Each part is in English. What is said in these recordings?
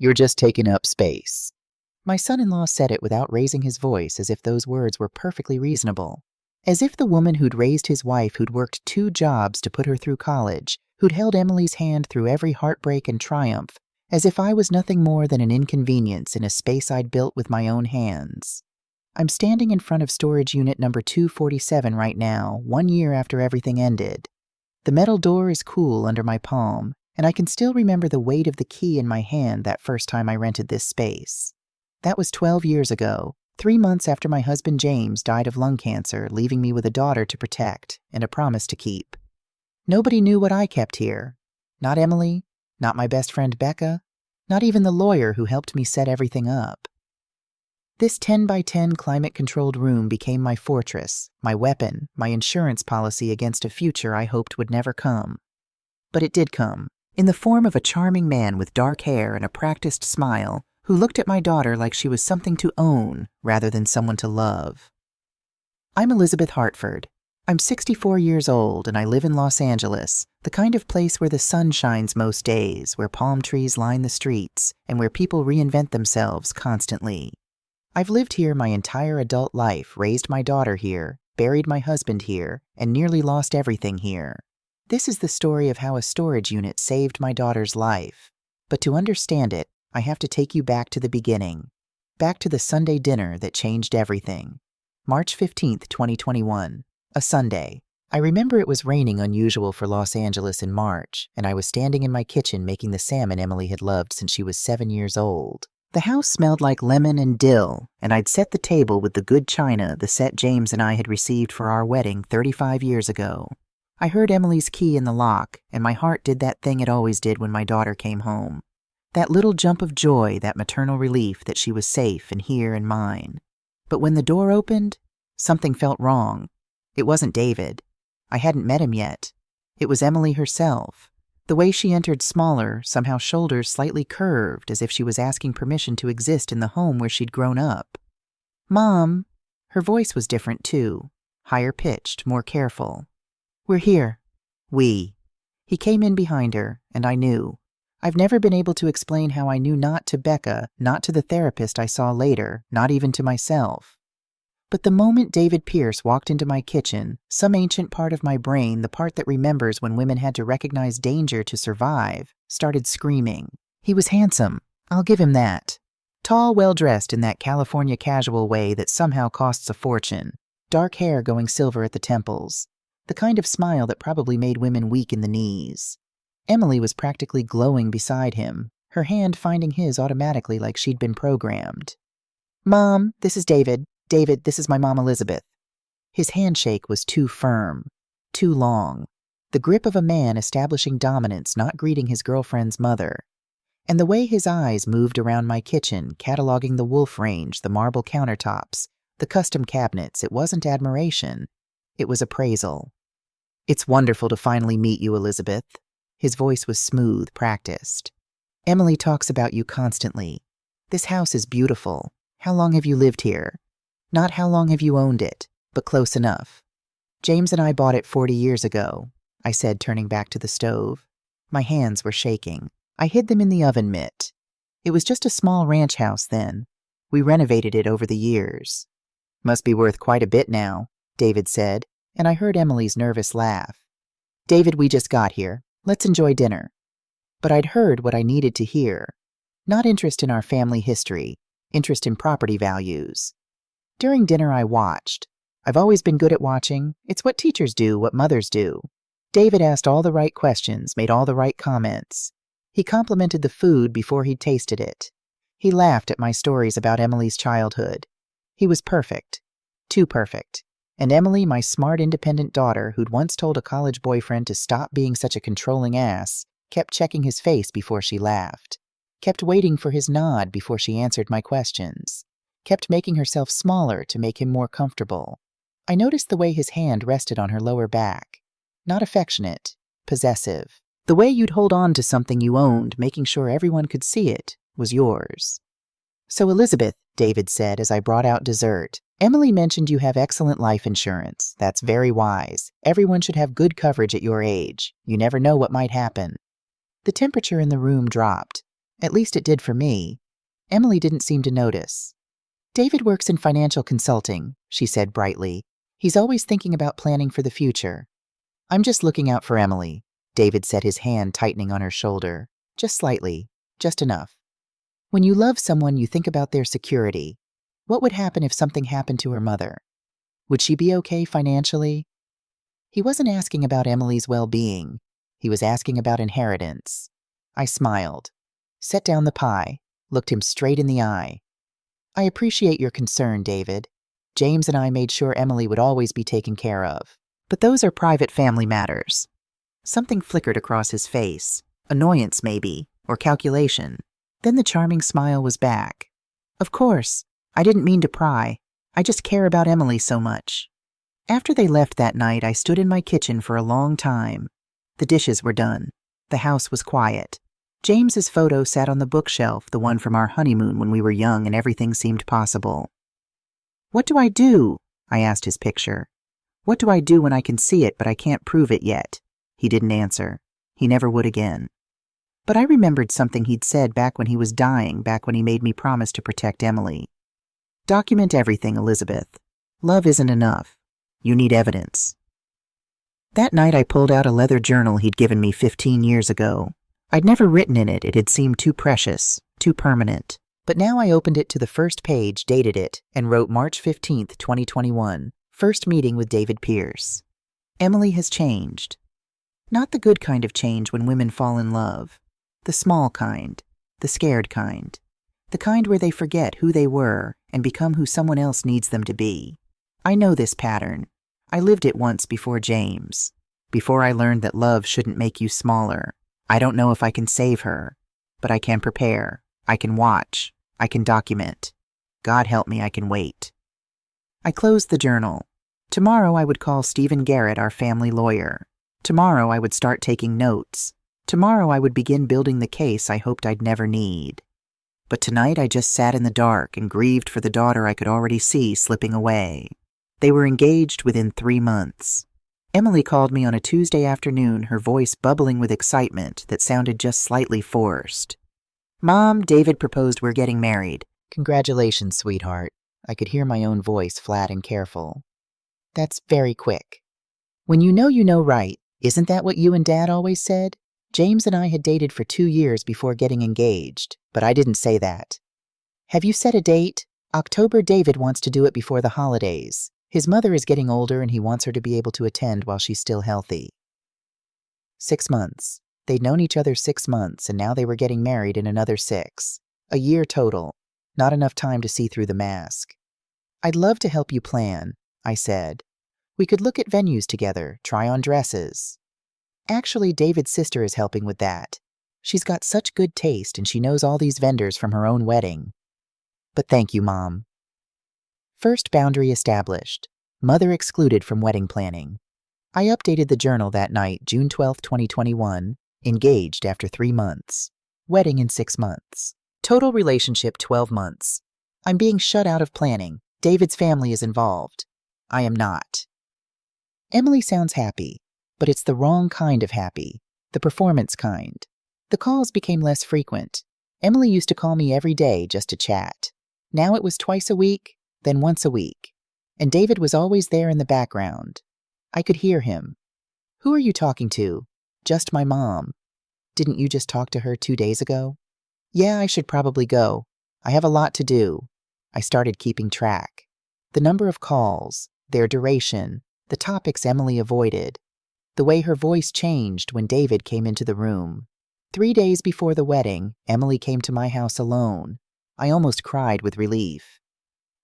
You're just taking up space." My son-in-law said it without raising his voice, as if those words were perfectly reasonable. As if the woman who'd raised his wife, who'd worked 2 jobs to put her through college, who'd held Emily's hand through every heartbreak and triumph, as if I was nothing more than an inconvenience in a space I'd built with my own hands. I'm standing in front of storage unit number 247 right now, 1 year after everything ended. The metal door is cool under my palm, and I can still remember the weight of the key in my hand that first time I rented this space. That was 12 years ago, 3 months after my husband James died of lung cancer, leaving me with a daughter to protect and a promise to keep. Nobody knew what I kept here. Not Emily, not my best friend Becca, not even the lawyer who helped me set everything up. This 10 by 10 climate-controlled room became my fortress, my weapon, my insurance policy against a future I hoped would never come. But it did come, in the form of a charming man with dark hair and a practiced smile who looked at my daughter like she was something to own rather than someone to love. I'm Elizabeth Hartford. I'm 64 years old and I live in Los Angeles, the kind of place where the sun shines most days, where palm trees line the streets, and where people reinvent themselves constantly. I've lived here my entire adult life, raised my daughter here, buried my husband here, and nearly lost everything here. This is the story of how a storage unit saved my daughter's life. But to understand it, I have to take you back to the beginning, back to the Sunday dinner that changed everything. March 15th, 2021, a Sunday. I remember it was raining unusual for Los Angeles in March, and I was standing in my kitchen making the salmon Emily had loved since she was 7 years old. The house smelled like lemon and dill, and I'd set the table with the good china, the set James and I had received for our wedding 35 years ago. I heard Emily's key in the lock, and my heart did that thing it always did when my daughter came home. That little jump of joy, that maternal relief that she was safe and here and mine. But when the door opened, something felt wrong. It wasn't David. I hadn't met him yet. It was Emily herself. The way she entered smaller, somehow shoulders slightly curved, as if she was asking permission to exist in the home where she'd grown up. "Mom." Her voice was different too, higher pitched, more careful. "We're here." We. He came in behind her, and I knew. I've never been able to explain how I knew, not to Becca, not to the therapist I saw later, not even to myself. But the moment David Pierce walked into my kitchen, some ancient part of my brain, the part that remembers when women had to recognize danger to survive, started screaming. He was handsome. I'll give him that. Tall, well-dressed in that California casual way that somehow costs a fortune. Dark hair going silver at the temples. The kind of smile that probably made women weak in the knees. Emily was practically glowing beside him, her hand finding his automatically like she'd been programmed. "Mom, this is David. David, this is my mom Elizabeth." His handshake was too firm, too long, the grip of a man establishing dominance, not greeting his girlfriend's mother. And the way his eyes moved around my kitchen, cataloging the wolf range, the marble countertops, the custom cabinets, it wasn't admiration, it was appraisal. "It's wonderful to finally meet you, Elizabeth." His voice was smooth, practiced. "Emily talks about you constantly. This house is beautiful. How long have you lived here? Not how long have you owned it, but close enough." "James and I bought it 40 years ago," I said, turning back to the stove. My hands were shaking. I hid them in the oven mitt. It was just a small ranch house then. We renovated it over the years. "Must be worth quite a bit now," David said, and I heard Emily's nervous laugh. "David, we just got here. Let's enjoy dinner." But I'd heard what I needed to hear. Not interest in our family history, interest in property values. During dinner I watched. I've always been good at watching. It's what teachers do, what mothers do. David asked all the right questions, made all the right comments. He complimented the food before he'd tasted it. He laughed at my stories about Emily's childhood. He was perfect. Too perfect. And Emily, my smart, independent daughter, who'd once told a college boyfriend to stop being such a controlling ass, kept checking his face before she laughed, kept waiting for his nod before she answered my questions, kept making herself smaller to make him more comfortable. I noticed the way his hand rested on her lower back. Not affectionate, possessive. The way you'd hold on to something you owned, making sure everyone could see it, was yours. "So Elizabeth," David said as I brought out dessert, "Emily mentioned you have excellent life insurance. That's very wise. Everyone should have good coverage at your age. You never know what might happen." The temperature in the room dropped. At least it did for me. Emily didn't seem to notice. David works in financial consulting, she said brightly. He's always thinking about planning for the future. I'm just looking out for Emily, David said, his hand tightening on her shoulder. Just slightly, just enough. When you love someone, you think about their security. What would happen if something happened to her mother? Would she be okay financially? He wasn't asking about Emily's well-being. He was asking about inheritance. I smiled, set down the pie, looked him straight in the eye. I appreciate your concern, David. James and I made sure Emily would always be taken care of. But those are private family matters. Something flickered across his face. Annoyance, maybe, or calculation. Then the charming smile was back. Of course, I didn't mean to pry. I just care about Emily so much. After they left that night, I stood in my kitchen for a long time. The dishes were done. The house was quiet. James's photo sat on the bookshelf, the one from our honeymoon when we were young and everything seemed possible. What do I do? I asked his picture. What do I do when I can see it but I can't prove it yet? He didn't answer. He never would again. But I remembered something he'd said back when he was dying, back when he made me promise to protect Emily. Document everything, Elizabeth. Love isn't enough. You need evidence. That night I pulled out a leather journal he'd given me 15 years ago. I'd never written in it. It had seemed too precious, too permanent. But now I opened it to the first page, dated it, and wrote March 15th, 2021, first meeting with David Pierce. Emily has changed. Not the good kind of change when women fall in love. The small kind, the scared kind. The kind where they forget who they were and become who someone else needs them to be. I know this pattern. I lived it once before James. Before I learned that love shouldn't make you smaller. I don't know if I can save her, but I can prepare. I can watch. I can document. God help me, I can wait. I closed the journal. Tomorrow I would call Stephen Garrett, our family lawyer. Tomorrow I would start taking notes. Tomorrow I would begin building the case I hoped I'd never need. But tonight I just sat in the dark and grieved for the daughter I could already see slipping away. They were engaged within 3 months. Emily called me on a Tuesday afternoon, her voice bubbling with excitement that sounded just slightly forced. Mom, David proposed we're getting married. Congratulations, sweetheart. I could hear my own voice, flat and careful. That's very quick. When you know right, isn't that what you and Dad always said? James and I had dated for 2 years before getting engaged, but I didn't say that. Have you set a date? October. David wants to do it before the holidays. His mother is getting older and he wants her to be able to attend while she's still healthy. 6 months. They'd known each other 6 months, and now they were getting married in another 6. A year total. Not enough time to see through the mask. I'd love to help you plan, I said. We could look at venues together, try on dresses. Actually, David's sister is helping with that. She's got such good taste and she knows all these vendors from her own wedding. But thank you, Mom. First boundary established. Mother excluded from wedding planning. I updated the journal that night, June 12, 2021. Engaged after 3 months. Wedding in 6 months. Total relationship 12 months. I'm being shut out of planning. David's family is involved. I am not. Emily sounds happy, but it's the wrong kind of happy. The performance kind. The calls became less frequent. Emily used to call me every day just to chat. Now it was twice a week, then once a week. And David was always there in the background. I could hear him. Who are you talking to? Just my mom. Didn't you just talk to her 2 days ago? Yeah, I should probably go. I have a lot to do. I started keeping track. The number of calls, their duration, the topics Emily avoided, the way her voice changed when David came into the room. 3 days before the wedding, Emily came to my house alone. I almost cried with relief.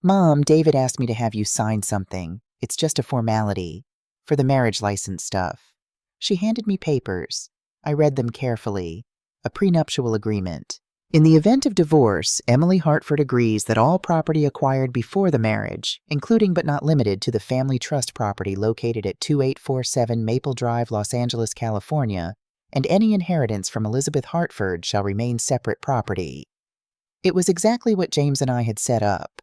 Mom, David asked me to have you sign something. It's just a formality. For the marriage license stuff. She handed me papers. I read them carefully. A prenuptial agreement. In the event of divorce, Emily Hartford agrees that all property acquired before the marriage, including but not limited to the family trust property located at 2847 Maple Drive, Los Angeles, California, and any inheritance from Elizabeth Hartford shall remain separate property. It was exactly what James and I had set up.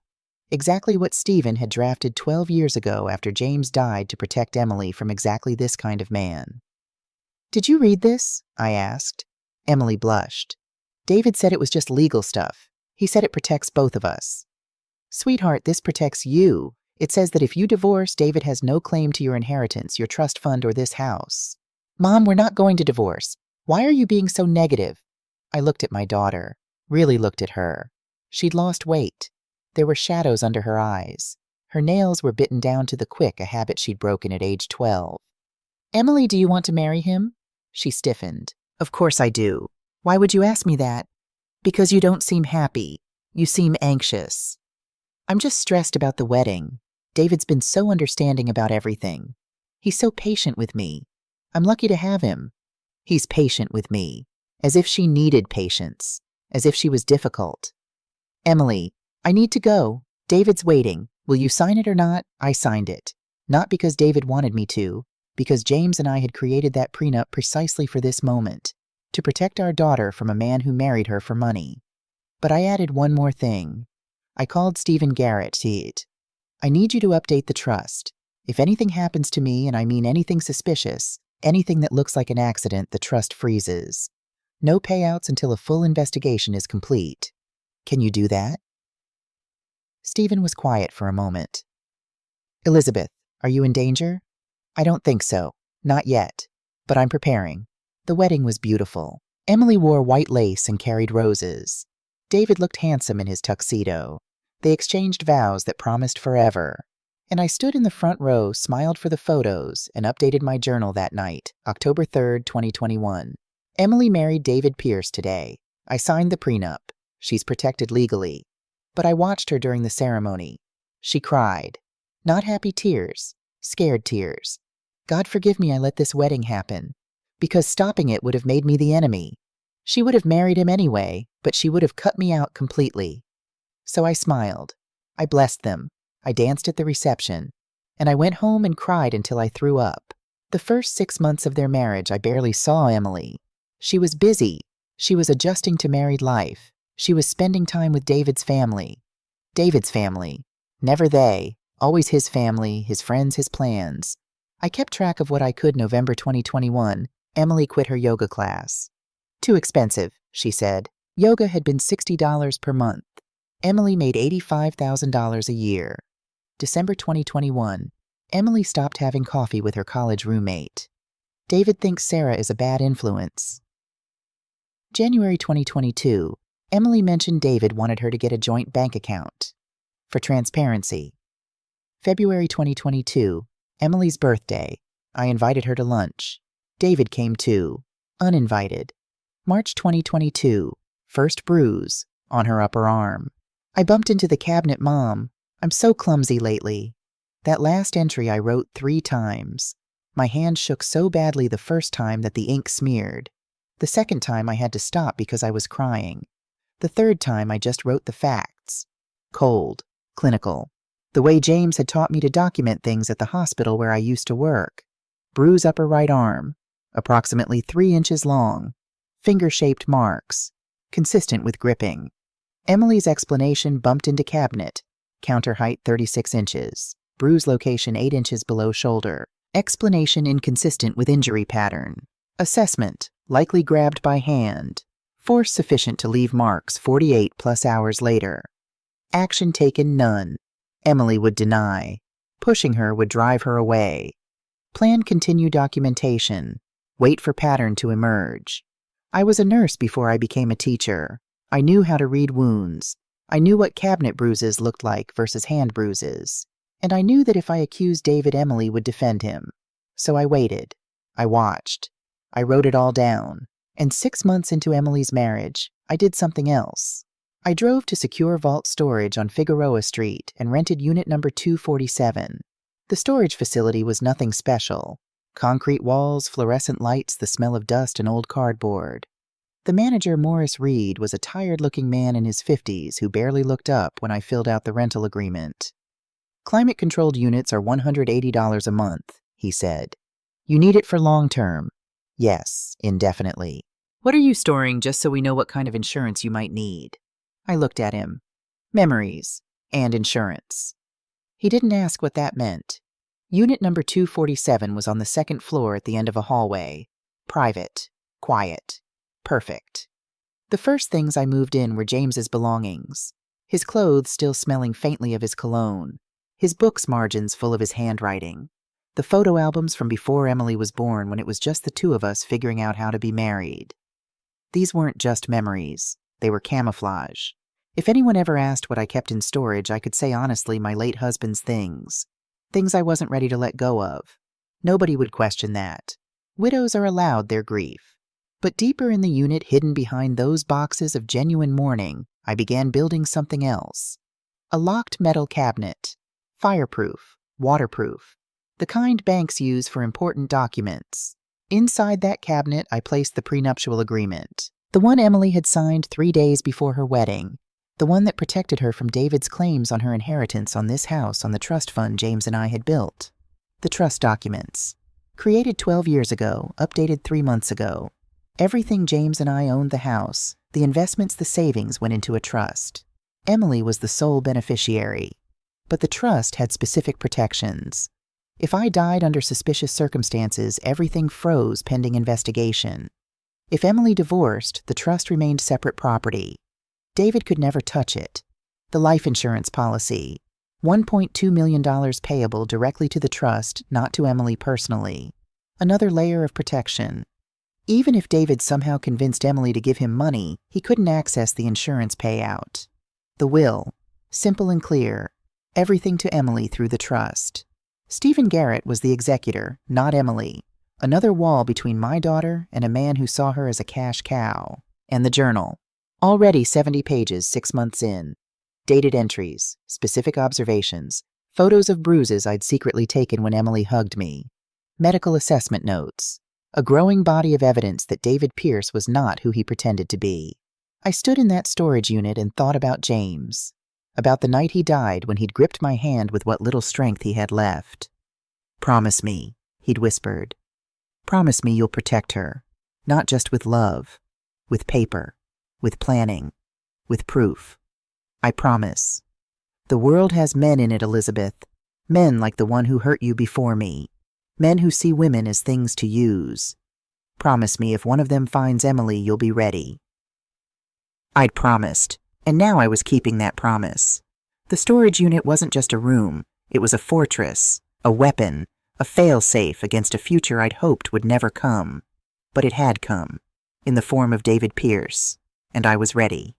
Exactly what Stephen had drafted 12 years ago after James died to protect Emily from exactly this kind of man. Did you read this? I asked. Emily blushed. David said it was just legal stuff. He said it protects both of us. Sweetheart, this protects you. It says that if you divorce, David has no claim to your inheritance, your trust fund, or this house. Mom, we're not going to divorce. Why are you being so negative? I looked at my daughter, really looked at her. She'd lost weight. There were shadows under her eyes. Her nails were bitten down to the quick, a habit she'd broken at age 12. Emily, do you want to marry him? She stiffened. Of course I do. Why would you ask me that? Because you don't seem happy. You seem anxious. I'm just stressed about the wedding. David's been so understanding about everything. He's so patient with me. I'm lucky to have him. He's patient with me. As if she needed patience. As if she was difficult. Emily, I need to go. David's waiting. Will you sign it or not? I signed it. Not because David wanted me to, because James and I had created that prenup precisely for this moment, to protect our daughter from a man who married her for money. But I added one more thing. I called Stephen Garrett to it. I need you to update the trust. If anything happens to me, and I mean anything suspicious, anything that looks like an accident, the trust freezes. No payouts until a full investigation is complete. Can you do that? Stephen was quiet for a moment. Elizabeth, are you in danger? I don't think so. Not yet. But I'm preparing. The wedding was beautiful. Emily wore white lace and carried roses. David looked handsome in his tuxedo. They exchanged vows that promised forever. And I stood in the front row, smiled for the photos, and updated my journal that night, October 3rd, 2021. Emily married David Pierce today. I signed the prenup. She's protected legally. But I watched her during the ceremony. She cried. Not happy tears, scared tears. God forgive me I let this wedding happen. Because stopping it would have made me the enemy. She would have married him anyway, but she would have cut me out completely. So I smiled. I blessed them. I danced at the reception. And I went home and cried until I threw up. The first 6 months of their marriage, I barely saw Emily. She was busy. She was adjusting to married life. She was spending time with David's family. David's family. Never they. Always his family, his friends, his plans. I kept track of what I could. November 2021, Emily quit her yoga class. Too expensive, she said. Yoga had been $60 per month. Emily made $85,000 a year. December 2021, Emily stopped having coffee with her college roommate. David thinks Sarah is a bad influence. January 2022, Emily mentioned David wanted her to get a joint bank account. For transparency. February 2022, Emily's birthday. I invited her to lunch. David came too, uninvited. March 2022, first bruise on her upper arm. I bumped into the cabinet. Mom, I'm so clumsy lately. That last entry I wrote 3 times. My hand shook so badly the first time that the ink smeared. The second time I had to stop because I was crying. The third time I just wrote the facts. Cold, clinical. The way James had taught me to document things at the hospital where I used to work. Bruise upper right arm, approximately 3 inches long. Finger-shaped marks, consistent with gripping. Emily's explanation bumped into cabinet. Counter height 36 inches. Bruise location 8 inches below shoulder. Explanation inconsistent with injury pattern. Assessment, likely grabbed by hand. Force sufficient to leave marks 48+ hours later. Action taken none. Emily would deny. Pushing her would drive her away. Plan continue documentation. Wait for pattern to emerge. I was a nurse before I became a teacher. I knew how to read wounds. I knew what cabinet bruises looked like versus hand bruises. And I knew that if I accused David, Emily would defend him. So I waited. I watched. I wrote it all down. And 6 months into Emily's marriage, I did something else. I drove to Secure Vault Storage on Figueroa Street and rented unit number 247. The storage facility was nothing special. Concrete walls, fluorescent lights, the smell of dust and old cardboard. The manager, Morris Reed, was a tired-looking man in his 50s who barely looked up when I filled out the rental agreement. Climate-controlled units are $180 a month, he said. You need it for long-term. Yes, indefinitely. What are you storing, just so we know what kind of insurance you might need? I looked at him. Memories and insurance. He didn't ask what that meant. Unit number 247 was on the 2nd floor at the end of a hallway. Private. Quiet. Perfect. The first things I moved in were James's belongings. His clothes still smelling faintly of his cologne. His books margins full of his handwriting. The photo albums from before Emily was born, when it was just the two of us figuring out how to be married. These weren't just memories. They were camouflage. If anyone ever asked what I kept in storage, I could say honestly my late husband's things. Things I wasn't ready to let go of. Nobody would question that. Widows are allowed their grief. But deeper in the unit, hidden behind those boxes of genuine mourning, I began building something else. A locked metal cabinet. Fireproof, waterproof. The kind banks use for important documents. Inside that cabinet, I placed the prenuptial agreement. The one Emily had signed 3 days before her wedding. The one that protected her from David's claims on her inheritance on this house on the trust fund James and I had built. The trust documents. Created 12 years ago, updated 3 months ago. Everything James and I owned the house. The investments, the savings went into a trust. Emily was the sole beneficiary. But the trust had specific protections. If I died under suspicious circumstances, everything froze pending investigation. If Emily divorced, the trust remained separate property. David could never touch it. The life insurance policy. $1.2 million payable directly to the trust, not to Emily personally. Another layer of protection. Even if David somehow convinced Emily to give him money, he couldn't access the insurance payout. The will. Simple and clear. Everything to Emily through the trust. Stephen Garrett was the executor, not Emily. Another wall between my daughter and a man who saw her as a cash cow. And the journal. Already 70 pages, 6 months in. Dated entries, specific observations, photos of bruises I'd secretly taken when Emily hugged me. Medical assessment notes. A growing body of evidence that David Pierce was not who he pretended to be. I stood in that storage unit and thought about James. About the night he died, when he'd gripped my hand with what little strength he had left. "Promise me," he'd whispered. "Promise me you'll protect her. Not just with love. With paper. With planning. With proof. I promise. The world has men in it, Elizabeth. Men like the one who hurt you before me. Men who see women as things to use. Promise me if one of them finds Emily, you'll be ready." I'd promised, and now I was keeping that promise. The storage unit wasn't just a room. It was a fortress, a weapon, a fail-safe against a future I'd hoped would never come. But it had come, in the form of David Pierce, and I was ready.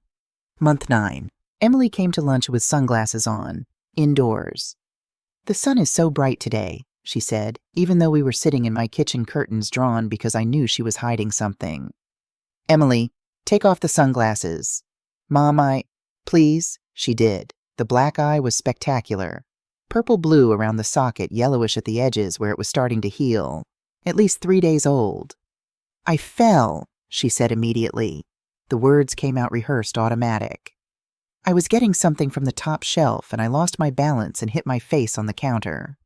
Month 9. Emily came to lunch with sunglasses on, indoors. "The sun is so bright today," she said, even though we were sitting in my kitchen, curtains drawn because I knew she was hiding something. "Emily, take off the sunglasses." "Mom, Please." She did. The black eye was spectacular. Purple-blue around the socket, yellowish at the edges where it was starting to heal. At least 3 days old. "I fell," she said immediately. The words came out rehearsed, automatic. "I was getting something from the top shelf, and I lost my balance and hit my face on the counter."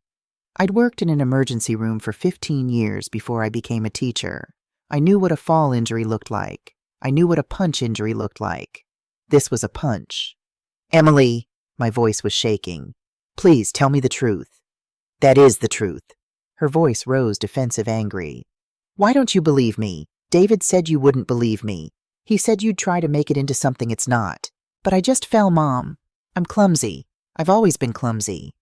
I'd worked in an emergency room for 15 years before I became a teacher. I knew what a fall injury looked like. I knew what a punch injury looked like. This was a punch. "Emily," my voice was shaking. "Please tell me the truth." "That is the truth." Her voice rose, defensive, angry. "Why don't you believe me? David said you wouldn't believe me. He said you'd try to make it into something it's not. But I just fell, Mom. I'm clumsy. I've always been clumsy."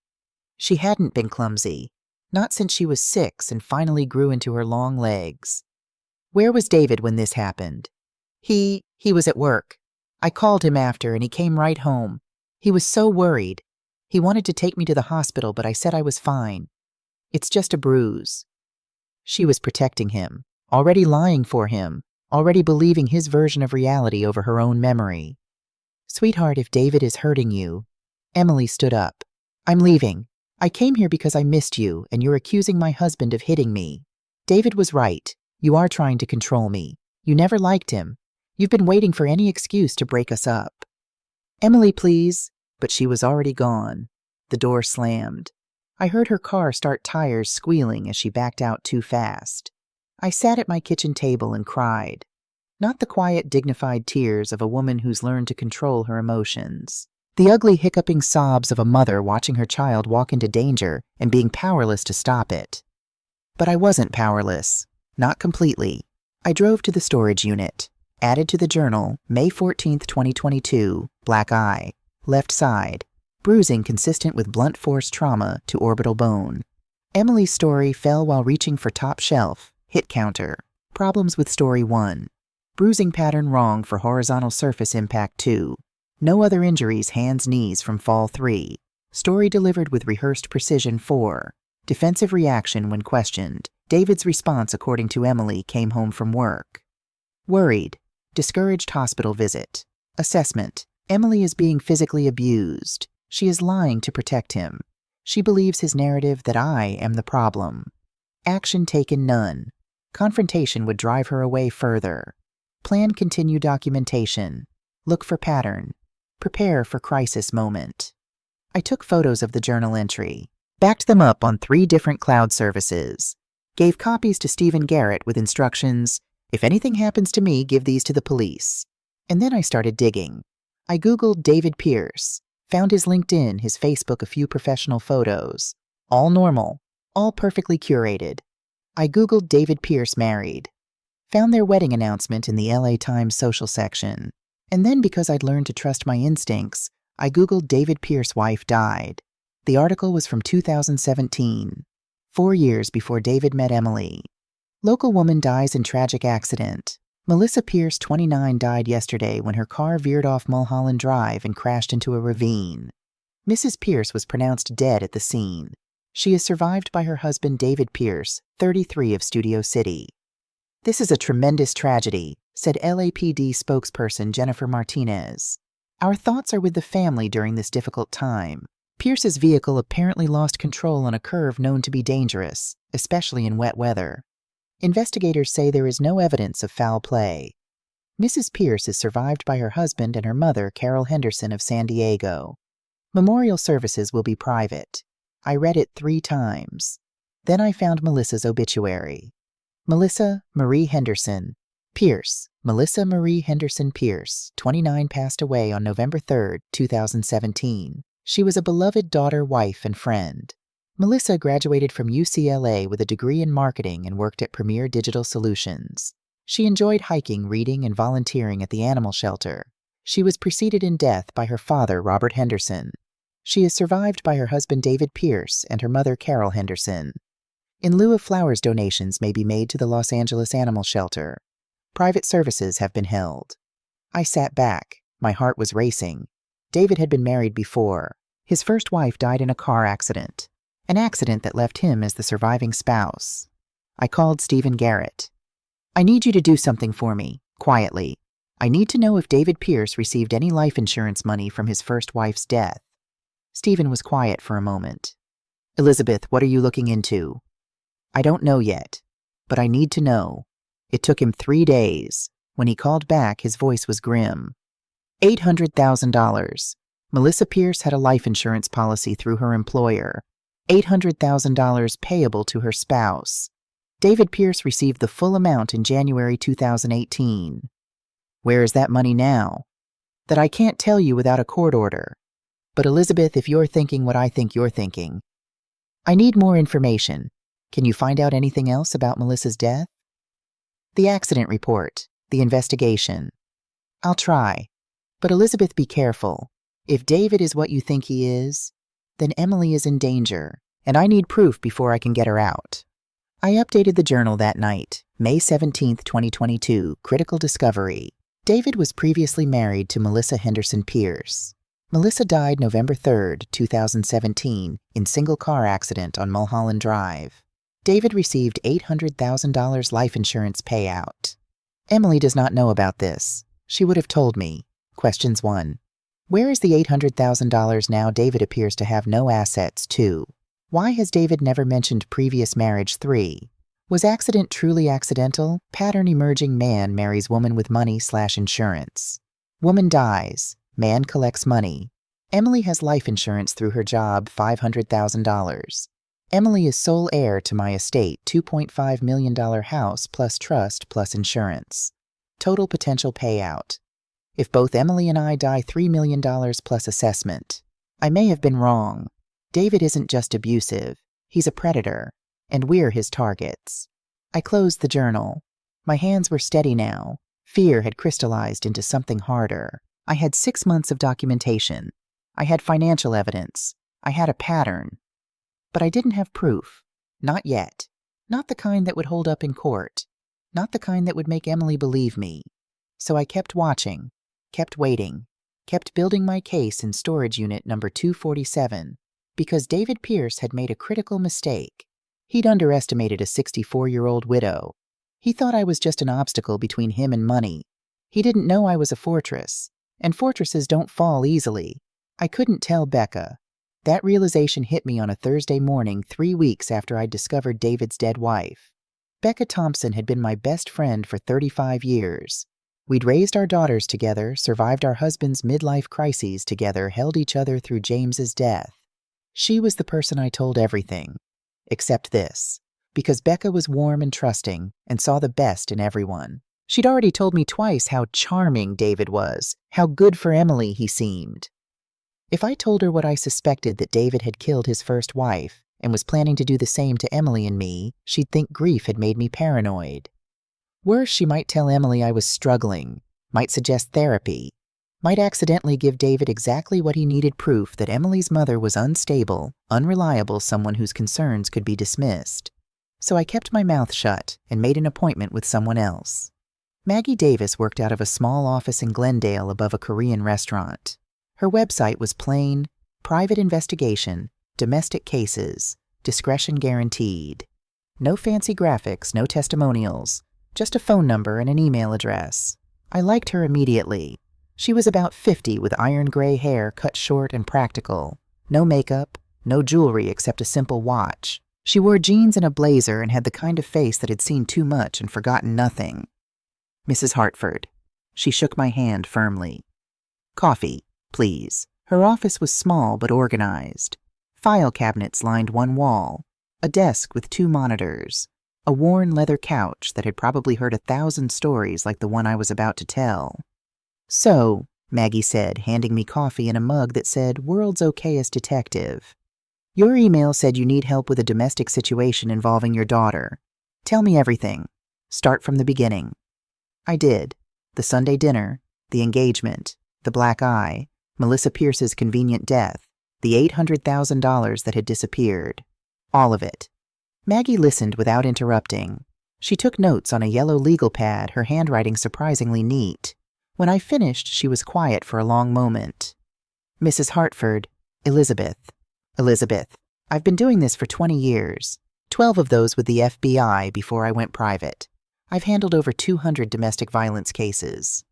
She hadn't been clumsy. Not since she was 6 and finally grew into her long legs. "Where was David when this happened?" He was at work. I called him after, and he came right home. He was so worried. He wanted to take me to the hospital, but I said I was fine. It's just a bruise." She was protecting him, already lying for him, already believing his version of reality over her own memory. "Sweetheart, if David is hurting you..." Emily stood up. "I'm leaving. I came here because I missed you, and you're accusing my husband of hitting me. David was right. You are trying to control me. You never liked him. You've been waiting for any excuse to break us up." "Emily, please." But she was already gone. The door slammed. I heard her car start tires squealing as she backed out too fast. I sat at my kitchen table and cried. Not the quiet, dignified tears of a woman who's learned to control her emotions. The ugly, hiccuping sobs of a mother watching her child walk into danger and being powerless to stop it. But I wasn't powerless. Not completely. I drove to the storage unit. Added to the journal, May 14, 2022, black eye, left side, bruising consistent with blunt force trauma to orbital bone. Emily's story fell while reaching for top shelf, hit counter. Problems with story 1. Bruising pattern wrong for horizontal surface impact 2. No other injuries hands knees from fall 3. Story delivered with rehearsed precision 4. Defensive reaction when questioned. David's response according to Emily came home from work. Worried. Discouraged hospital visit. Assessment. Emily is being physically abused. She is lying to protect him. She believes his narrative that I am the problem. Action taken none. Confrontation would drive her away further. Plan continue documentation. Look for pattern. Prepare for crisis moment. I took photos of the journal entry. Backed them up on 3 different cloud services. Gave copies to Stephen Garrett with instructions, if anything happens to me, give these to the police. And then I started digging. I Googled David Pierce, found his LinkedIn, his Facebook, a few professional photos. All normal, all perfectly curated. I Googled David Pierce married. Found their wedding announcement in the LA Times social section. And then, because I'd learned to trust my instincts, I Googled David Pierce's wife died. The article was from 2017, 4 years before David met Emily. Local woman dies in tragic accident. Melissa Pierce, 29, died yesterday when her car veered off Mulholland Drive and crashed into a ravine. Mrs. Pierce was pronounced dead at the scene. She is survived by her husband David Pierce, 33, of Studio City. This is a tremendous tragedy, said LAPD spokesperson Jennifer Martinez. Our thoughts are with the family during this difficult time. Pierce's vehicle apparently lost control on a curve known to be dangerous, especially in wet weather. Investigators say there is no evidence of foul play. Mrs. Pierce is survived by her husband and her mother, Carol Henderson of San Diego. Memorial services will be private. I read it 3 times. Then I found Melissa's obituary. Melissa Marie Henderson Pierce. Melissa Marie Henderson Pierce, 29, passed away on November 3, 2017. She was a beloved daughter, wife, and friend. Melissa graduated from UCLA with a degree in marketing and worked at Premier Digital Solutions. She enjoyed hiking, reading, and volunteering at the animal shelter. She was preceded in death by her father, Robert Henderson. She is survived by her husband, David Pierce, and her mother, Carol Henderson. In lieu of flowers, donations may be made to the Los Angeles Animal Shelter. Private services have been held. I sat back. My heart was racing. David had been married before. His first wife died in a car accident. An accident that left him as the surviving spouse. I called Stephen Garrett. I need you to do something for me, quietly. I need to know if David Pierce received any life insurance money from his first wife's death. Stephen was quiet for a moment. Elizabeth, what are you looking into? I don't know yet, but I need to know. It took him 3 days. When he called back, his voice was grim. $800,000. Melissa Pierce had a life insurance policy through her employer. $800,000 payable to her spouse. David Pierce received the full amount in January 2018. Where is that money now? That I can't tell you without a court order. But Elizabeth, if you're thinking what I think you're thinking, I need more information. Can you find out anything else about Melissa's death? The accident report, the investigation. I'll try. But Elizabeth, be careful. If David is what you think he is, then Emily is in danger, and I need proof before I can get her out. I updated the journal that night, May 17, 2022, critical discovery. David was previously married to Melissa Henderson Pierce. Melissa died November 3, 2017, in single car accident on Mulholland Drive. David received $800,000 life insurance payout. Emily does not know about this. She would have told me. Questions 1. Where is the $800,000 now? David appears to have no assets. 2. Why has David never mentioned previous marriage? 3. Was accident truly accidental? Pattern emerging: man marries woman with money/insurance. Woman dies. Man collects money. Emily has life insurance through her job, $500,000. Emily is sole heir to my estate, $2.5 million house plus trust plus insurance. Total potential payout. If both Emily and I die, $3 million plus assessment. I may have been wrong. David isn't just abusive. He's a predator, and we're his targets. I closed the journal. My hands were steady now. Fear had crystallized into something harder. I had 6 months of documentation. I had financial evidence. I had a pattern. But I didn't have proof. Not yet. Not the kind that would hold up in court. Not the kind that would make Emily believe me. So I kept watching, kept waiting, kept building my case in storage unit number 247, because David Pierce had made a critical mistake. He'd underestimated a 64-year-old widow. He thought I was just an obstacle between him and money. He didn't know I was a fortress, and fortresses don't fall easily. I couldn't tell Becca. That realization hit me on a Thursday morning 3 weeks after I'd discovered David's dead wife. Becca Thompson had been my best friend for 35 years. We'd raised our daughters together, survived our husbands' midlife crises together, held each other through James's death. She was the person I told everything, except this, because Becca was warm and trusting and saw the best in everyone. She'd already told me twice how charming David was, how good for Emily he seemed. If I told her what I suspected, that David had killed his first wife and was planning to do the same to Emily and me, she'd think grief had made me paranoid. Worse, she might tell Emily I was struggling, might suggest therapy, might accidentally give David exactly what he needed, proof that Emily's mother was unstable, unreliable, someone whose concerns could be dismissed. So I kept my mouth shut and made an appointment with someone else. Maggie Davis worked out of a small office in Glendale above a Korean restaurant. Her website was plain: private investigation, domestic cases, discretion guaranteed. No fancy graphics, no testimonials, just a phone number and an email address. I liked her immediately. She was about 50 with iron gray hair cut short and practical. No makeup, no jewelry except a simple watch. She wore jeans and a blazer and had the kind of face that had seen too much and forgotten nothing. Mrs. Hartford. She shook my hand firmly. Coffee, please. Her office was small but organized. File cabinets lined one wall, a desk with 2 monitors, a worn leather couch that had probably heard 1,000 stories like the one I was about to tell. So, Maggie said, handing me coffee in a mug that said, "World's Okayest Detective. Your email said you need help with a domestic situation involving your daughter. Tell me everything. Start from the beginning." I did. The Sunday dinner, the engagement, the black eye, Melissa Pierce's convenient death, the $800,000 that had disappeared. All of it. Maggie listened without interrupting. She took notes on a yellow legal pad, her handwriting surprisingly neat. When I finished, she was quiet for a long moment. Mrs. Hartford, Elizabeth. Elizabeth, I've been doing this for 20 years, 12 of those with the FBI before I went private. I've handled over 200 domestic violence cases.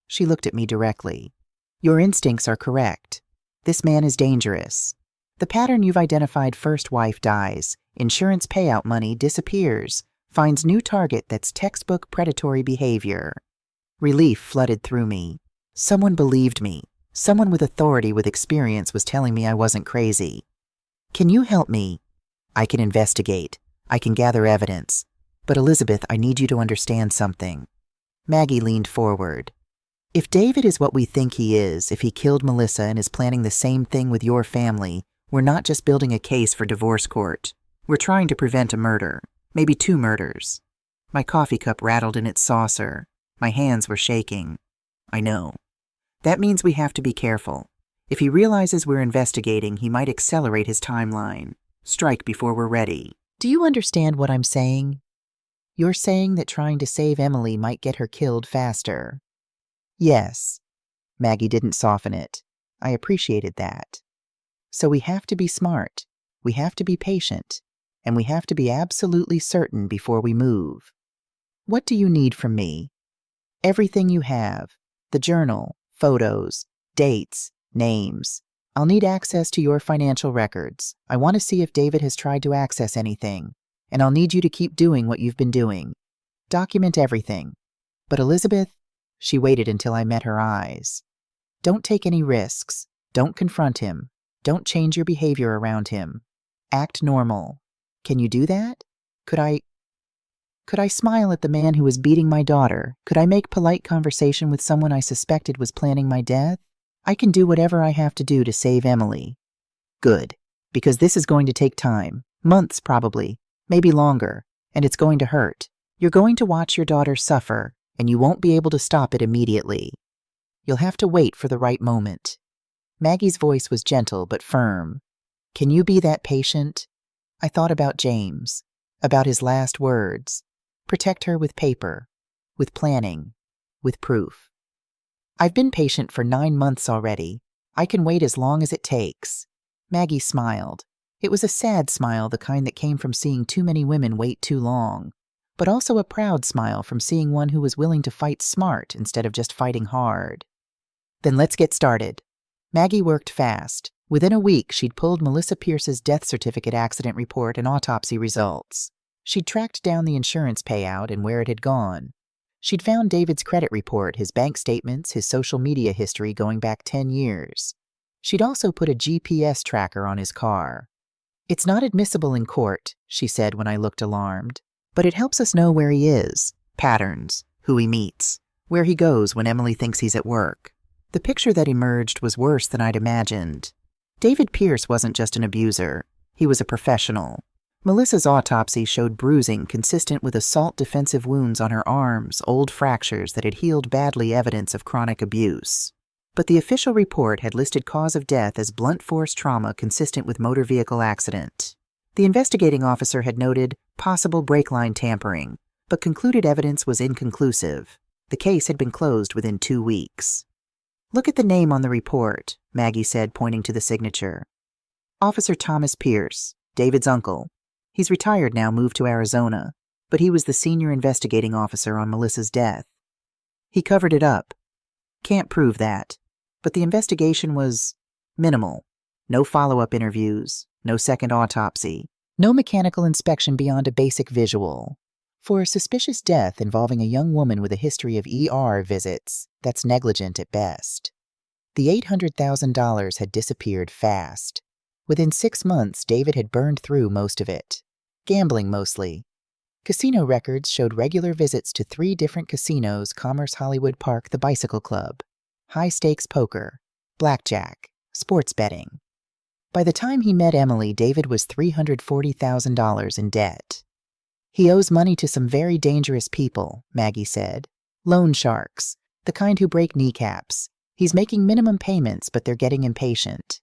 She looked at me directly. Your instincts are correct. This man is dangerous. The pattern you've identified: first wife dies, insurance payout money disappears, finds new target, that's textbook predatory behavior. Relief flooded through me. Someone believed me. Someone with authority, with experience, was telling me I wasn't crazy. Can you help me? I can investigate. I can gather evidence. But Elizabeth, I need you to understand something. Maggie leaned forward. If David is what we think he is, if he killed Melissa and is planning the same thing with your family, we're not just building a case for divorce court. We're trying to prevent a murder, maybe 2 murders. My coffee cup rattled in its saucer. My hands were shaking. I know. That means we have to be careful. If he realizes we're investigating, he might accelerate his timeline. Strike before we're ready. Do you understand what I'm saying? You're saying that trying to save Emily might get her killed faster. Yes. Maggie didn't soften it. I appreciated that. So we have to be smart. We have to be patient. And we have to be absolutely certain before we move. What do you need from me? Everything you have. The journal, photos, dates, names. I'll need access to your financial records. I want to see if David has tried to access anything. And I'll need you to keep doing what you've been doing. Document everything. But Elizabeth, she waited until I met her eyes. Don't take any risks. Don't confront him. Don't change your behavior around him. Act normal. Can you do that? Could I smile at the man who was beating my daughter? Could I make polite conversation with someone I suspected was planning my death? I can do whatever I have to do to save Emily. Good, because this is going to take time. Months, probably. Maybe longer. And it's going to hurt. You're going to watch your daughter suffer, and you won't be able to stop it immediately. You'll have to wait for the right moment." Maggie's voice was gentle but firm. "Can you be that patient?" I thought about James, about his last words. Protect her with paper, with planning, with proof. "I've been patient for 9 months already. I can wait as long as it takes." Maggie smiled. It was a sad smile, the kind that came from seeing too many women wait too long, but also a proud smile from seeing one who was willing to fight smart instead of just fighting hard. "Then let's get started." Maggie worked fast. Within a week, she'd pulled Melissa Pierce's death certificate, accident report, and autopsy results. She'd tracked down the insurance payout and where it had gone. She'd found David's credit report, his bank statements, his social media history going back 10 years. She'd also put a GPS tracker on his car. "It's not admissible in court," she said when I looked alarmed, "but it helps us know where he is, patterns, who he meets, where he goes when Emily thinks he's at work." The picture that emerged was worse than I'd imagined. David Pierce wasn't just an abuser. He was a professional. Melissa's autopsy showed bruising consistent with assault defensive wounds on her arms, old fractures that had healed badly, evidence of chronic abuse. But the official report had listed cause of death as blunt force trauma consistent with motor vehicle accident. The investigating officer had noted possible brake line tampering, but concluded evidence was inconclusive. The case had been closed within 2 weeks. "Look at the name on the report," Maggie said, pointing to the signature. "Officer Thomas Pierce, David's uncle. He's retired now, moved to Arizona, but he was the senior investigating officer on Melissa's death. He covered it up. Can't prove that, but the investigation was minimal. No follow-up interviews, no second autopsy, no mechanical inspection beyond a basic visual. For a suspicious death involving a young woman with a history of ER visits, that's negligent at best." The $800,000 had disappeared fast. Within 6 months, David had burned through most of it. Gambling mostly. Casino records showed regular visits to 3 different casinos: Commerce, Hollywood Park, the Bicycle Club, high-stakes poker, blackjack, sports betting. By the time he met Emily, David was $340,000 in debt. "He owes money to some very dangerous people," Maggie said. "Loan sharks, the kind who break kneecaps. He's making minimum payments, but they're getting impatient."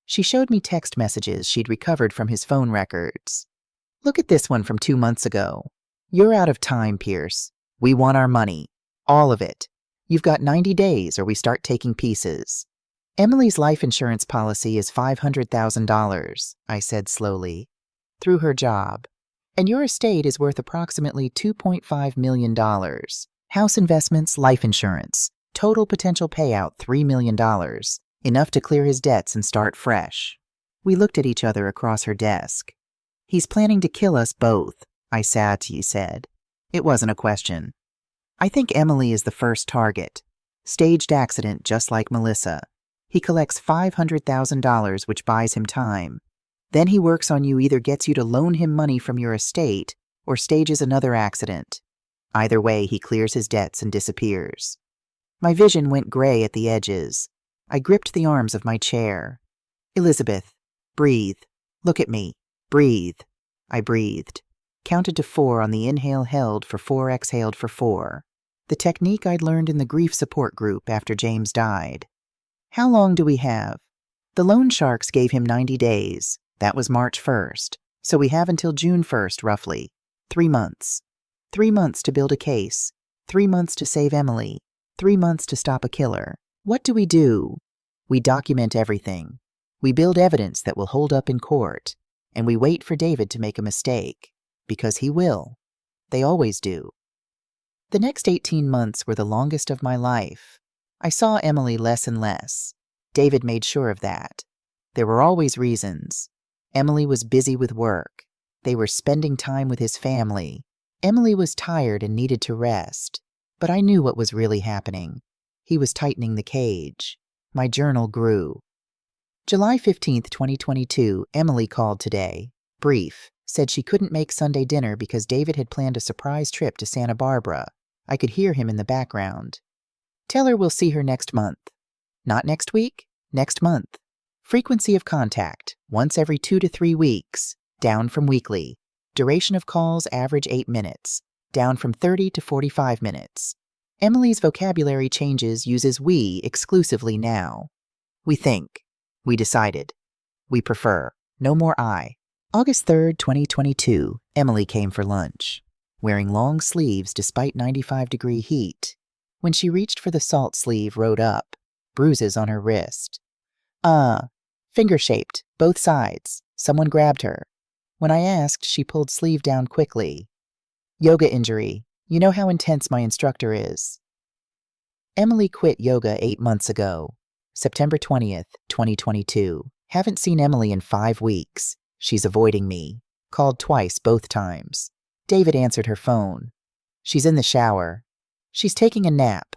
She showed me text messages she'd recovered from his phone records. "Look at this one from 2 months ago. 'You're out of time, Pierce. We want our money. All of it. You've got 90 days or we start taking pieces.' Emily's life insurance policy is $500,000, I said slowly, through her job. And your estate is worth approximately $2.5 million. House investments, life insurance. Total potential payout $3 million. Enough to clear his debts and start fresh." We looked at each other across her desk. "He's planning to kill us both," I sadly said. It wasn't a question. "I think Emily is the first target. Staged accident just like Melissa. He collects $500,000, which buys him time. Then he works on you, either gets you to loan him money from your estate or stages another accident. Either way, he clears his debts and disappears." My vision went gray at the edges. I gripped the arms of my chair. "Elizabeth, breathe. Look at me. Breathe." I breathed. Counted to 4 on the inhale, held for 4, exhaled for 4. The technique I'd learned in the grief support group after James died. "How long do we have?" The loan sharks gave him 90 days. That was March 1st. So we have until June 1st, roughly. 3 months. 3 months to build a case. 3 months to save Emily. 3 months to stop a killer. What do? We document everything. We build evidence that will hold up in court. And we wait for David to make a mistake. Because he will. They always do. The next 18 months were the longest of my life. I saw Emily less and less. David made sure of that. There were always reasons. Emily was busy with work. They were spending time with his family. Emily was tired and needed to rest. But I knew what was really happening. He was tightening the cage. My journal grew. July 15th, 2022, Emily called today. Brief. Said she couldn't make Sunday dinner because David had planned a surprise trip to Santa Barbara. I could hear him in the background. "Tell her we'll see her next month." "Not next week? Next month. Frequency of contact, once every 2 to 3 weeks. Down from weekly. Duration of calls, average 8 minutes. Down from 30 to 45 minutes. Emily's vocabulary changes uses we exclusively now. We think. We decided. We prefer. No more I. August 3rd, 2022, Emily came for lunch, wearing long sleeves despite 95-degree heat. When she reached for the salt sleeve rode up, bruises on her wrist. Finger-shaped, both sides. Someone grabbed her. When I asked, she pulled sleeve down quickly. Yoga injury. You know how intense my instructor is. Emily quit yoga 8 months ago. September 20th, 2022. Haven't seen Emily in 5 weeks. She's avoiding me. Called twice, both times. David answered her phone. She's in the shower. She's taking a nap.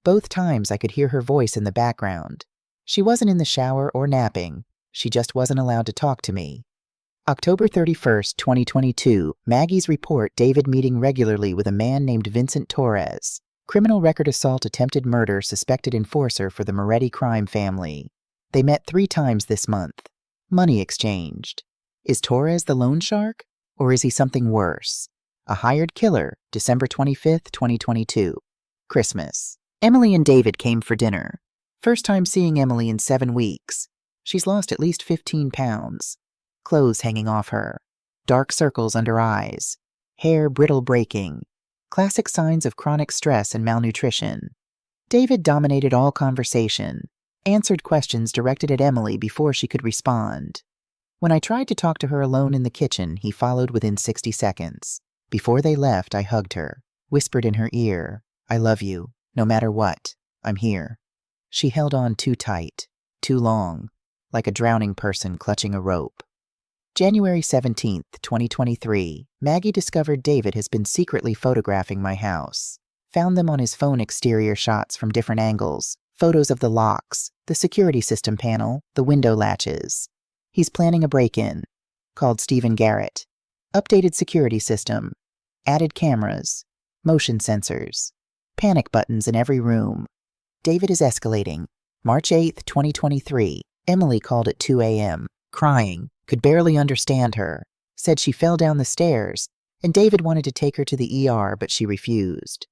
Both times I could hear her voice in the background. She wasn't in the shower or napping. She just wasn't allowed to talk to me. October 31st, 2022, Maggie's report David meeting regularly with a man named Vincent Torres. Criminal record assault, attempted murder, suspected enforcer for the Moretti crime family. They met 3 times this month. Money exchanged. Is Torres the loan shark? Or is he something worse? A hired killer, December 25th, 2022. Christmas. Emily and David came for dinner. First time seeing Emily in 7 weeks. She's lost at least 15 pounds. Clothes hanging off her. Dark circles under eyes. Hair brittle breaking. Classic signs of chronic stress and malnutrition. David dominated all conversation. Answered questions directed at Emily before she could respond. When I tried to talk to her alone in the kitchen, he followed within 60 seconds. Before they left, I hugged her, whispered in her ear, I love you, no matter what, I'm here. She held on too tight, too long, like a drowning person clutching a rope. January 17th, 2023, Maggie discovered David has been secretly photographing my house. Found them on his phone, exterior shots from different angles, photos of the locks, the security system panel, the window latches. He's planning a break-in. Called Stephen Garrett. Updated security system. Added cameras. Motion sensors. Panic buttons in every room. David is escalating. March 8th, 2023. Emily called at 2 a.m., crying, could barely understand her, said she fell down the stairs, and David wanted to take her to the ER, but she refused.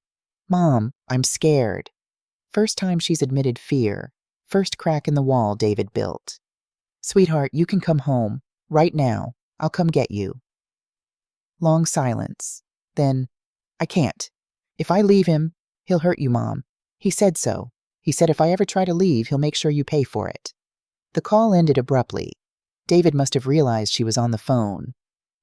Mom, I'm scared. First time she's admitted fear. First crack in the wall David built. Sweetheart, you can come home. Right now. I'll come get you. Long silence. Then, I can't. If I leave him, he'll hurt you, Mom. He said so. He said if I ever try to leave, he'll make sure you pay for it. The call ended abruptly. David must have realized she was on the phone.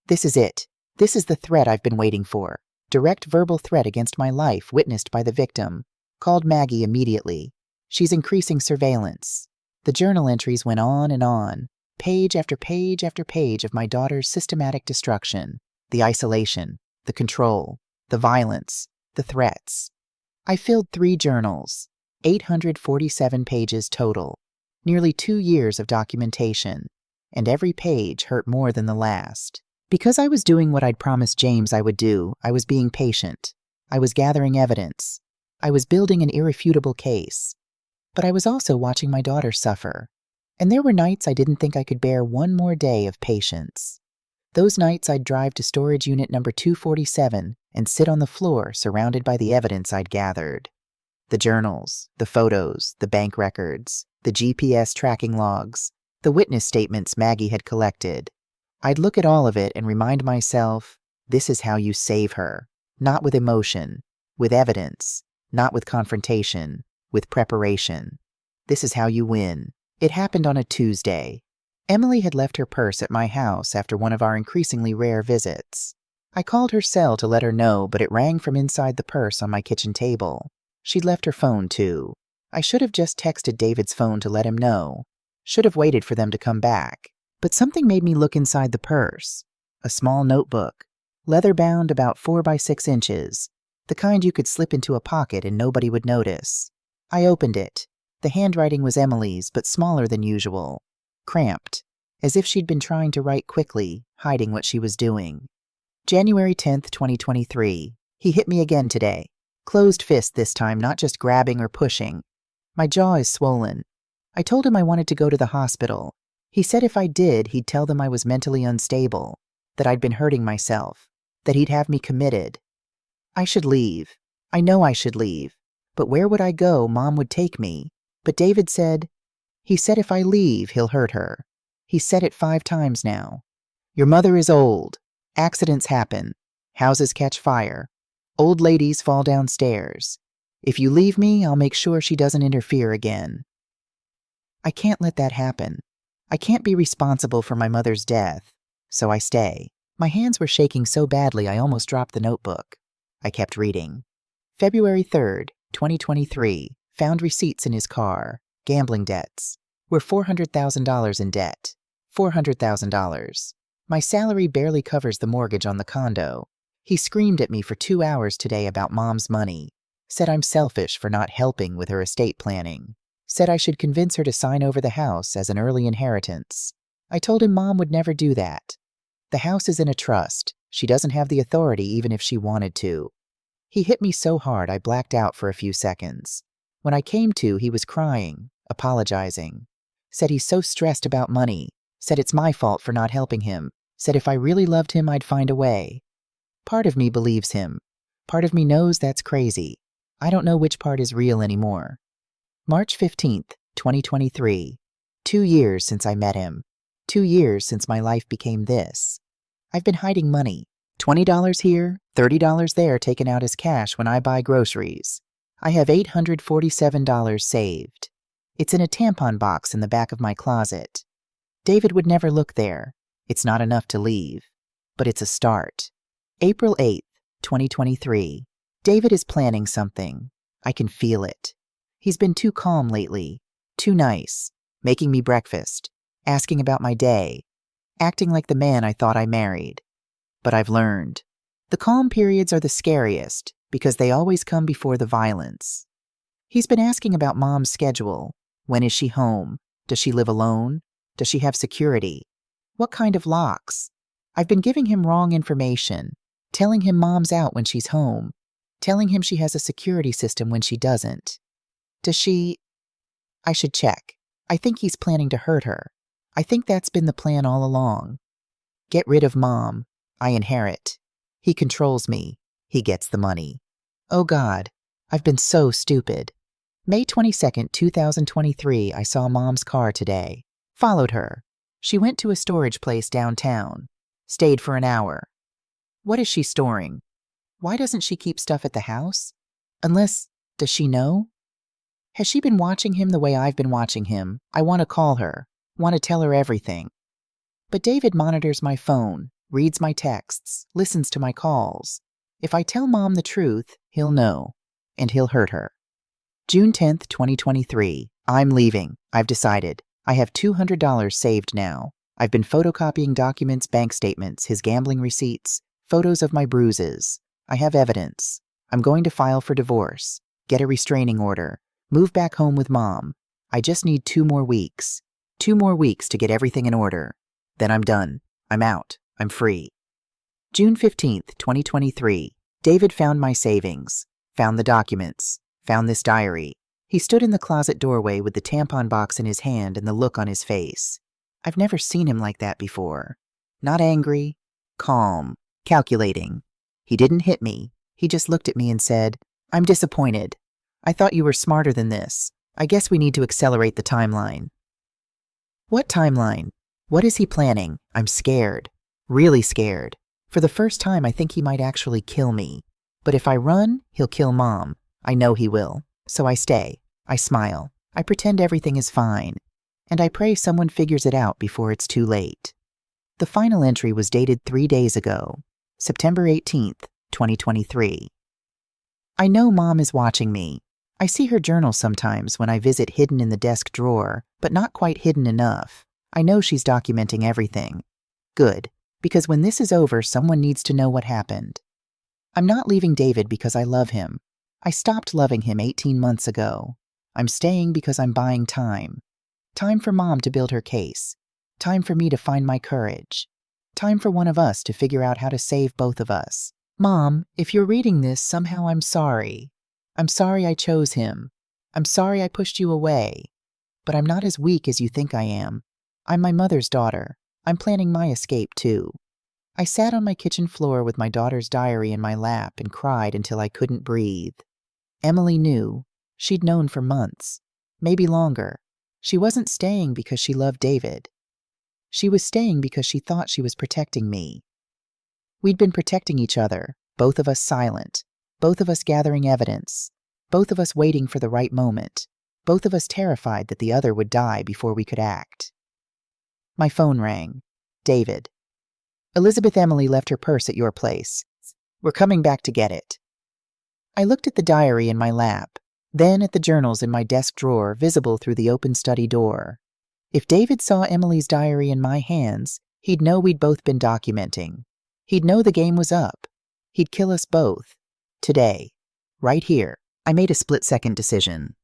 This is it. This is the threat I've been waiting for. Direct verbal threat against my life witnessed by the victim. Called Maggie immediately. She's increasing surveillance. The journal entries went on, page after page after page of my daughter's systematic destruction, the isolation, the control, the violence, the threats. I filled 3 journals, 847 pages total, nearly 2 years of documentation, and every page hurt more than the last. Because I was doing what I'd promised James I would do, I was being patient. I was gathering evidence. I was building an irrefutable case. But I was also watching my daughter suffer. And there were nights I didn't think I could bear one more day of patience. Those nights I'd drive to storage unit number 247 and sit on the floor surrounded by the evidence I'd gathered. The journals, the photos, the bank records, the GPS tracking logs, the witness statements Maggie had collected. I'd look at all of it and remind myself, this is how you save her. Not with emotion, with evidence, not with confrontation, with preparation. This is how you win. It happened on a Tuesday. Emily had left her purse at my house after one of our increasingly rare visits. I called her cell to let her know, but it rang from inside the purse on my kitchen table. She'd left her phone, too. I should have just texted David's phone to let him know. Should have waited for them to come back. But something made me look inside the purse. A small notebook. Leather-bound about 4 by 6 inches. The kind you could slip into a pocket and nobody would notice. I opened it. The handwriting was Emily's, but smaller than usual. Cramped. As if she'd been trying to write quickly, hiding what she was doing. January 10th, 2023. He hit me again today. Closed fist this time, not just grabbing or pushing. My jaw is swollen. I told him I wanted to go to the hospital. He said if I did, he'd tell them I was mentally unstable, that I'd been hurting myself, that he'd have me committed. I should leave. I know I should leave. But where would I go? Mom would take me. But David said, he said if I leave, he'll hurt her. He's said it 5 times now. Your mother is old. Accidents happen. Houses catch fire. Old ladies fall downstairs. If you leave me, I'll make sure she doesn't interfere again. I can't let that happen. I can't be responsible for my mother's death, so I stay. My hands were shaking so badly I almost dropped the notebook. I kept reading. February 3rd, 2023, found receipts in his car. Gambling debts. We're $400,000 in debt. $400,000. My salary barely covers the mortgage on the condo. He screamed at me for 2 hours today about Mom's money. Said I'm selfish for not helping with her estate planning. Said I should convince her to sign over the house as an early inheritance. I told him Mom would never do that. The house is in a trust. She doesn't have the authority even if she wanted to. He hit me so hard I blacked out for a few seconds. When I came to, he was crying, apologizing. Said he's so stressed about money. Said it's my fault for not helping him. Said if I really loved him, I'd find a way. Part of me believes him. Part of me knows that's crazy. I don't know which part is real anymore. March 15th, 2023. 2 years since I met him. 2 years since my life became this. I've been hiding money. $20 here, $30 there taken out as cash when I buy groceries. I have $847 saved. It's in a tampon box in the back of my closet. David would never look there. It's not enough to leave. But it's a start. April 8th, 2023. David is planning something. I can feel it. He's been too calm lately. Too nice. Making me breakfast. Asking about my day. Acting like the man I thought I married. But I've learned. The calm periods are the scariest because they always come before the violence. He's been asking about Mom's schedule. When is she home? Does she live alone? Does she have security? What kind of locks? I've been giving him wrong information. Telling him Mom's out when she's home. Telling him she has a security system when she doesn't. Does she? I should check. I think he's planning to hurt her. I think that's been the plan all along. Get rid of Mom. I inherit. He controls me. He gets the money. Oh God, I've been so stupid. May 22nd, 2023, I saw Mom's car today. Followed her. She went to a storage place downtown. Stayed for an hour. What is she storing? Why doesn't she keep stuff at the house? Unless, does she know? Has she been watching him the way I've been watching him? I want to call her. Want to tell her everything. But David monitors my phone, reads my texts, listens to my calls. If I tell Mom the truth, he'll know. And he'll hurt her. June 10th, 2023. I'm leaving. I've decided. I have $200 saved now. I've been photocopying documents, bank statements, his gambling receipts, photos of my bruises. I have evidence. I'm going to file for divorce, get a restraining order, move back home with Mom. I just need 2 more weeks. 2 more weeks to get everything in order. Then I'm done. I'm out. I'm free. June 15th, 2023. David found my savings. Found the documents. Found this diary. He stood in the closet doorway with the tampon box in his hand and the look on his face. I've never seen him like that before. Not angry. Calm. Calculating. He didn't hit me. He just looked at me and said, I'm disappointed. I thought you were smarter than this. I guess we need to accelerate the timeline. What timeline? What is he planning? I'm scared. Really scared. For the first time, I think he might actually kill me. But if I run, he'll kill Mom. I know he will. So I stay. I smile. I pretend everything is fine. And I pray someone figures it out before it's too late. The final entry was dated 3 days ago, September 18th, 2023. I know Mom is watching me. I see her journal sometimes when I visit hidden in the desk drawer, but not quite hidden enough. I know she's documenting everything. Good, because when this is over, someone needs to know what happened. I'm not leaving David because I love him. I stopped loving him 18 months ago. I'm staying because I'm buying time. Time for Mom to build her case. Time for me to find my courage. Time for one of us to figure out how to save both of us. Mom, if you're reading this, somehow I'm sorry. I'm sorry I chose him. I'm sorry I pushed you away. But I'm not as weak as you think I am. I'm my mother's daughter. I'm planning my escape too. I sat on my kitchen floor with my daughter's diary in my lap and cried until I couldn't breathe. Emily knew. She'd known for months, maybe longer. She wasn't staying because she loved David. She was staying because she thought she was protecting me. We'd been protecting each other, both of us silent, both of us gathering evidence, both of us waiting for the right moment, both of us terrified that the other would die before we could act. My phone rang. David. Elizabeth Emily left her purse at your place. We're coming back to get it. I looked at the diary in my lap, then at the journals in my desk drawer visible through the open study door. If David saw Emily's diary in my hands, he'd know we'd both been documenting. He'd know the game was up. He'd kill us both. Today. Right here. I made a split-second decision.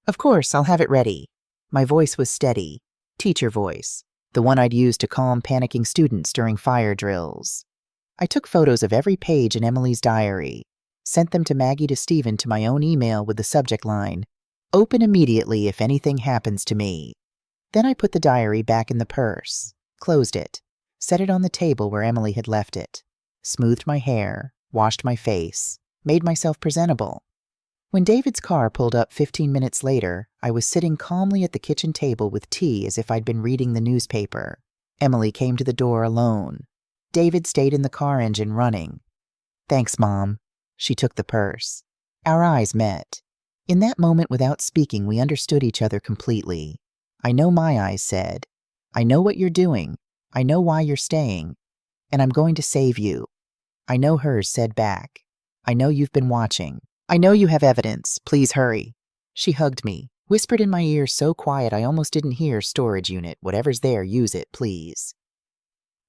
Of course, I'll have it ready. My voice was steady. Teacher voice. The one I'd use to calm panicking students during fire drills. I took photos of every page in Emily's diary, sent them to Maggie to Stephen to my own email with the subject line, "Open immediately if anything happens to me." Then I put the diary back in the purse, closed it, set it on the table where Emily had left it, smoothed my hair, washed my face, made myself presentable. When David's car pulled up 15 minutes later, I was sitting calmly at the kitchen table with tea as if I'd been reading the newspaper. Emily came to the door alone. David stayed in the car engine running. "Thanks, Mom." She took the purse. Our eyes met. In that moment, without speaking, we understood each other completely. I know my eyes said, "I know what you're doing. I know why you're staying. And I'm going to save you." I know hers said back, "I know you've been watching. I know you have evidence. Please hurry." She hugged me, whispered in my ear so quiet I almost didn't hear "storage unit. Whatever's there, use it, please."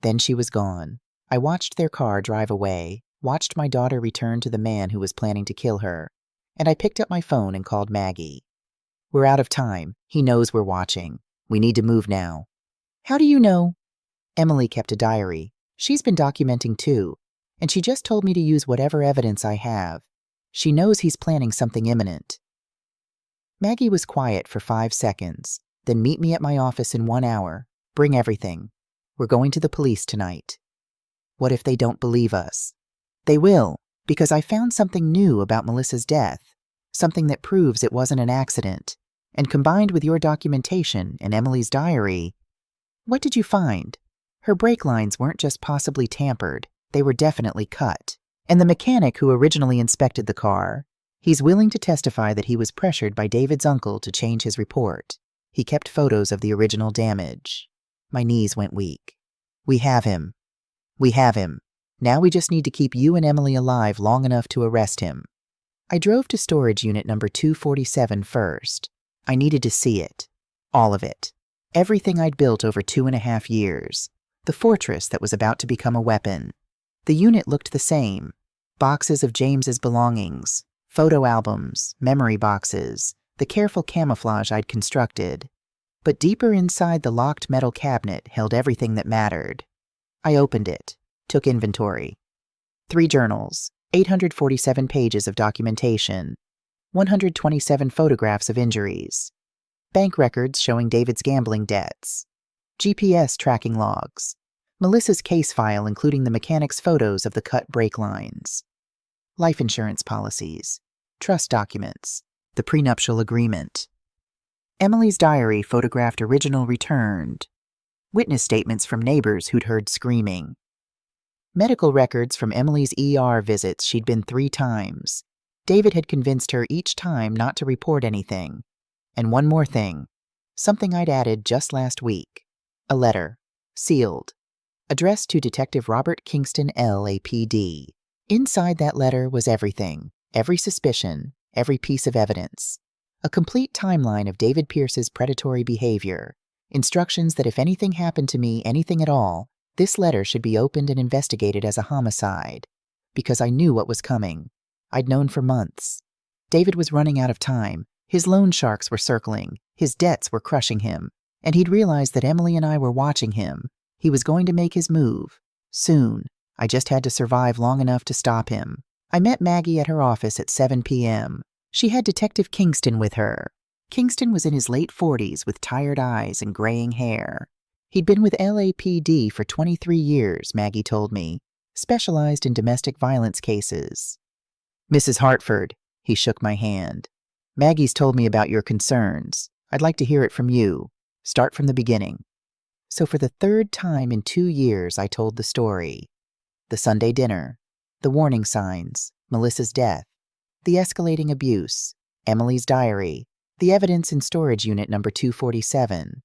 Then she was gone. I watched their car drive away, watched my daughter return to the man who was planning to kill her, and I picked up my phone and called Maggie. "We're out of time. He knows we're watching. We need to move now." "How do you know?" "Emily kept a diary. She's been documenting too, and she just told me to use whatever evidence I have. She knows he's planning something imminent." Maggie was quiet for 5 seconds, then "Meet me at my office in 1 hour. Bring everything. We're going to the police tonight." What if they don't believe us? They will, because I found something new about Melissa's death, something that proves it wasn't an accident, and combined with your documentation and Emily's diary. What did you find? Her brake lines weren't just possibly tampered, they were definitely cut. And the mechanic who originally inspected the car, he's willing to testify that he was pressured by David's uncle to change his report. He kept photos of the original damage. My knees went weak. We have him. We have him. Now we just need to keep you and Emily alive long enough to arrest him. I drove to storage unit number 247 first. I needed to see it. All of it. Everything I'd built over 2.5 years. The fortress that was about to become a weapon. The unit looked the same. Boxes of James's belongings, photo albums, memory boxes, the careful camouflage I'd constructed. But deeper inside, the locked metal cabinet held everything that mattered. I opened it, took inventory. 3 journals, 847 pages of documentation, 127 photographs of injuries, bank records showing David's gambling debts, GPS tracking logs, Melissa's case file including the mechanic's photos of the cut brake lines, life insurance policies, trust documents, the prenuptial agreement. Emily's diary photographed original returned, witness statements from neighbors who'd heard screaming, medical records from Emily's ER visits she'd been 3 times. David had convinced her each time not to report anything. And one more thing, something I'd added just last week, a letter, sealed, addressed to Detective Robert Kingston, LAPD. Inside that letter was everything, every suspicion, every piece of evidence. A complete timeline of David Pierce's predatory behavior. Instructions that if anything happened to me, anything at all, this letter should be opened and investigated as a homicide. Because I knew what was coming. I'd known for months. David was running out of time. His loan sharks were circling. His debts were crushing him. And he'd realized that Emily and I were watching him. He was going to make his move. Soon. I just had to survive long enough to stop him. I met Maggie at her office at 7 p.m. She had Detective Kingston with her. Kingston was in his late 40s with tired eyes and graying hair. He'd been with LAPD for 23 years, Maggie told me, specialized in domestic violence cases. "Mrs. Hartford," He shook my hand. Maggie's told me about your concerns. I'd like to hear it from you. Start from the beginning. So for the third time in 2 years, I told the story. The Sunday dinner, the warning signs, Melissa's death, the escalating abuse, Emily's diary, the evidence in storage unit number 247.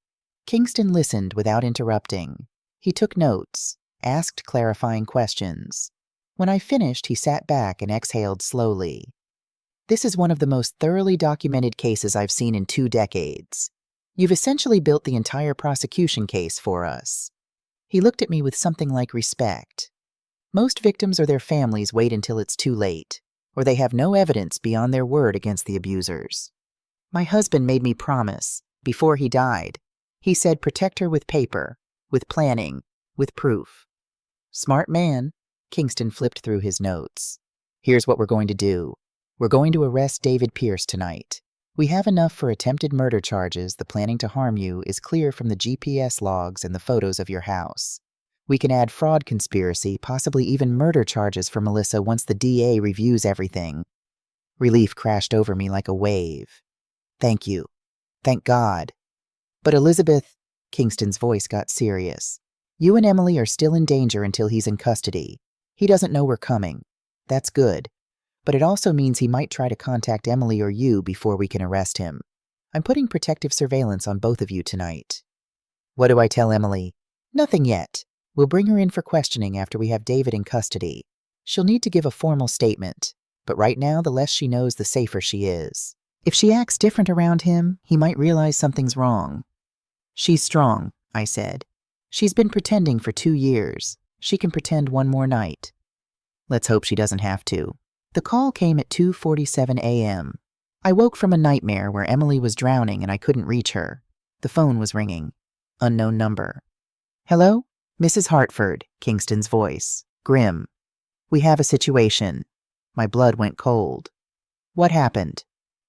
Kingston listened without interrupting. He took notes, asked clarifying questions. When I finished, he sat back and exhaled slowly. This is one of the most thoroughly documented cases I've seen in 2 decades. You've essentially built the entire prosecution case for us. He looked at me with something like respect. Most victims or their families wait until it's too late, or they have no evidence beyond their word against the abusers. My husband made me promise, before he died. He said protect her with paper, with planning, with proof. Smart man. Kingston flipped through his notes. Here's what we're going to do. We're going to arrest David Pierce tonight. We have enough for attempted murder charges. The planning to harm you is clear from the GPS logs and the photos of your house. We can add fraud conspiracy, possibly even murder charges for Melissa once the DA reviews everything. Relief crashed over me like a wave. Thank you. Thank God. But Elizabeth, Kingston's voice got serious. You and Emily are still in danger until he's in custody. He doesn't know we're coming. That's good. But it also means he might try to contact Emily or you before we can arrest him. I'm putting protective surveillance on both of you tonight. What do I tell Emily? Nothing yet. We'll bring her in for questioning after we have David in custody. She'll need to give a formal statement, but right now the less she knows, the safer she is. If she acts different around him, he might realize something's wrong. She's strong, I said. She's been pretending for 2 years. She can pretend one more night. Let's hope she doesn't have to. The call came at 2:47 a.m. I woke from a nightmare where Emily was drowning and I couldn't reach her. The phone was ringing. Unknown number. Hello? Mrs. Hartford, Kingston's voice. Grim. We have a situation. My blood went cold. What happened?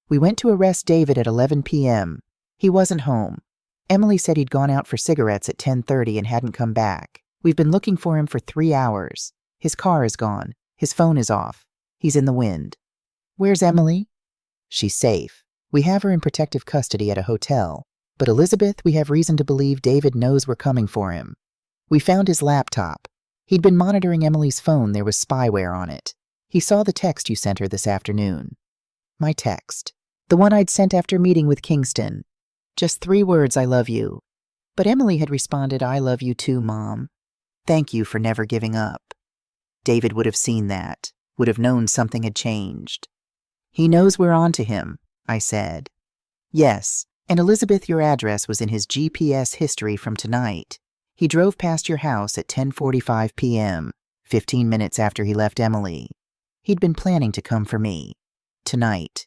We went to arrest David at 11 p.m. He wasn't home. Emily said he'd gone out for cigarettes at 10:30 and hadn't come back. We've been looking for him for 3 hours. His car is gone. His phone is off. He's in the wind. Where's Emily? She's safe. We have her in protective custody at a hotel. But Elizabeth, we have reason to believe David knows we're coming for him. We found his laptop. He'd been monitoring Emily's phone. There was spyware on it. He saw the text you sent her this afternoon. My text. The one I'd sent after meeting with Kingston. Just 3 words, I love you. But Emily had responded, I love you too, Mom. Thank you for never giving up. David would have seen that. Would have known something had changed. He knows we're on to him, I said. Yes, and Elizabeth, your address was in his GPS history from tonight. He drove past your house at 10:45 p.m., 15 minutes after he left Emily. He'd been planning to come for me. Tonight.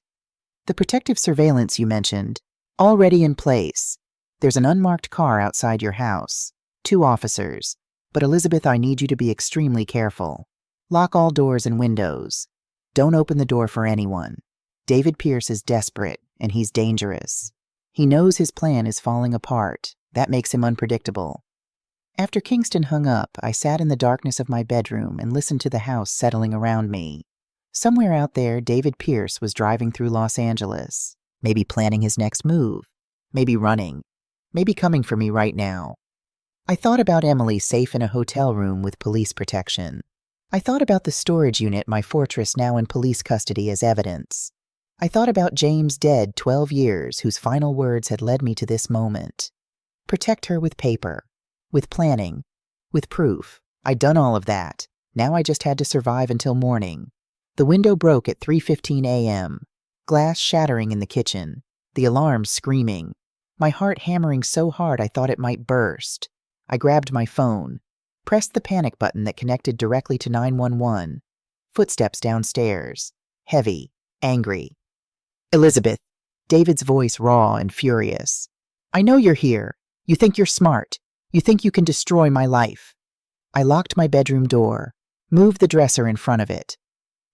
The protective surveillance you mentioned, already in place. There's an unmarked car outside your house. 2 officers. But Elizabeth, I need you to be extremely careful. Lock all doors and windows. Don't open the door for anyone. David Pierce is desperate, and he's dangerous. He knows his plan is falling apart. That makes him unpredictable. After Kingston hung up, I sat in the darkness of my bedroom and listened to the house settling around me. Somewhere out there, David Pierce was driving through Los Angeles, maybe planning his next move, maybe running, maybe coming for me right now. I thought about Emily safe in a hotel room with police protection. I thought about the storage unit, my fortress now in police custody as evidence. I thought about James dead 12 years, whose final words had led me to this moment. Protect her with paper, with planning, with proof. I'd done all of that. Now I just had to survive until morning. The window broke at 3:15 a.m., glass shattering in the kitchen, the alarm screaming, my heart hammering so hard I thought it might burst. I grabbed my phone, pressed the panic button that connected directly to 911. Footsteps downstairs. Heavy, angry. Elizabeth. David's voice raw and furious. I know you're here. You think you're smart. You think you can destroy my life. I locked my bedroom door, moved the dresser in front of it.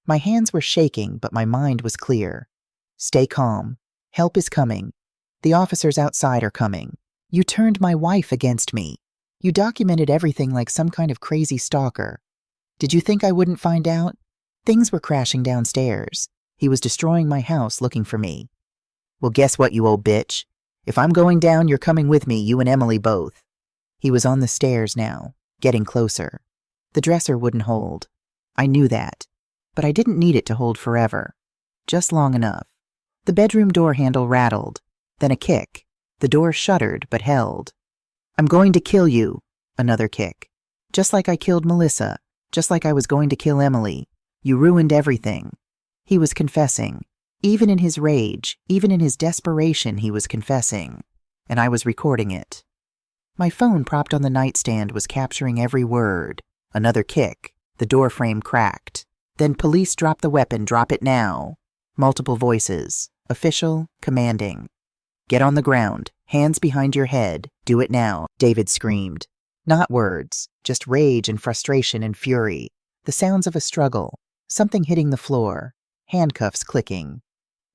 My hands were shaking, but my mind was clear. Stay calm. Help is coming. The officers outside are coming. You turned my wife against me. You documented everything like some kind of crazy stalker. Did you think I wouldn't find out? Things were crashing downstairs. He was destroying my house looking for me. Well, guess what, you old bitch? If I'm going down, you're coming with me, you and Emily both. He was on the stairs now, getting closer. The dresser wouldn't hold. I knew that. But I didn't need it to hold forever. Just long enough. The bedroom door handle rattled. Then a kick. The door shuddered but held. I'm going to kill you. Another kick. Just like I killed Melissa. Just like I was going to kill Emily. You ruined everything. He was confessing. Even in his rage, even in his desperation, he was confessing. And I was recording it. My phone propped on the nightstand was capturing every word. Another kick. The door frame cracked. Then police drop the weapon, drop it now. Multiple voices. Official, commanding. Get on the ground. Hands behind your head. Do it now, David screamed. Not words, just rage and frustration and fury. The sounds of a struggle. Something hitting the floor. Handcuffs clicking.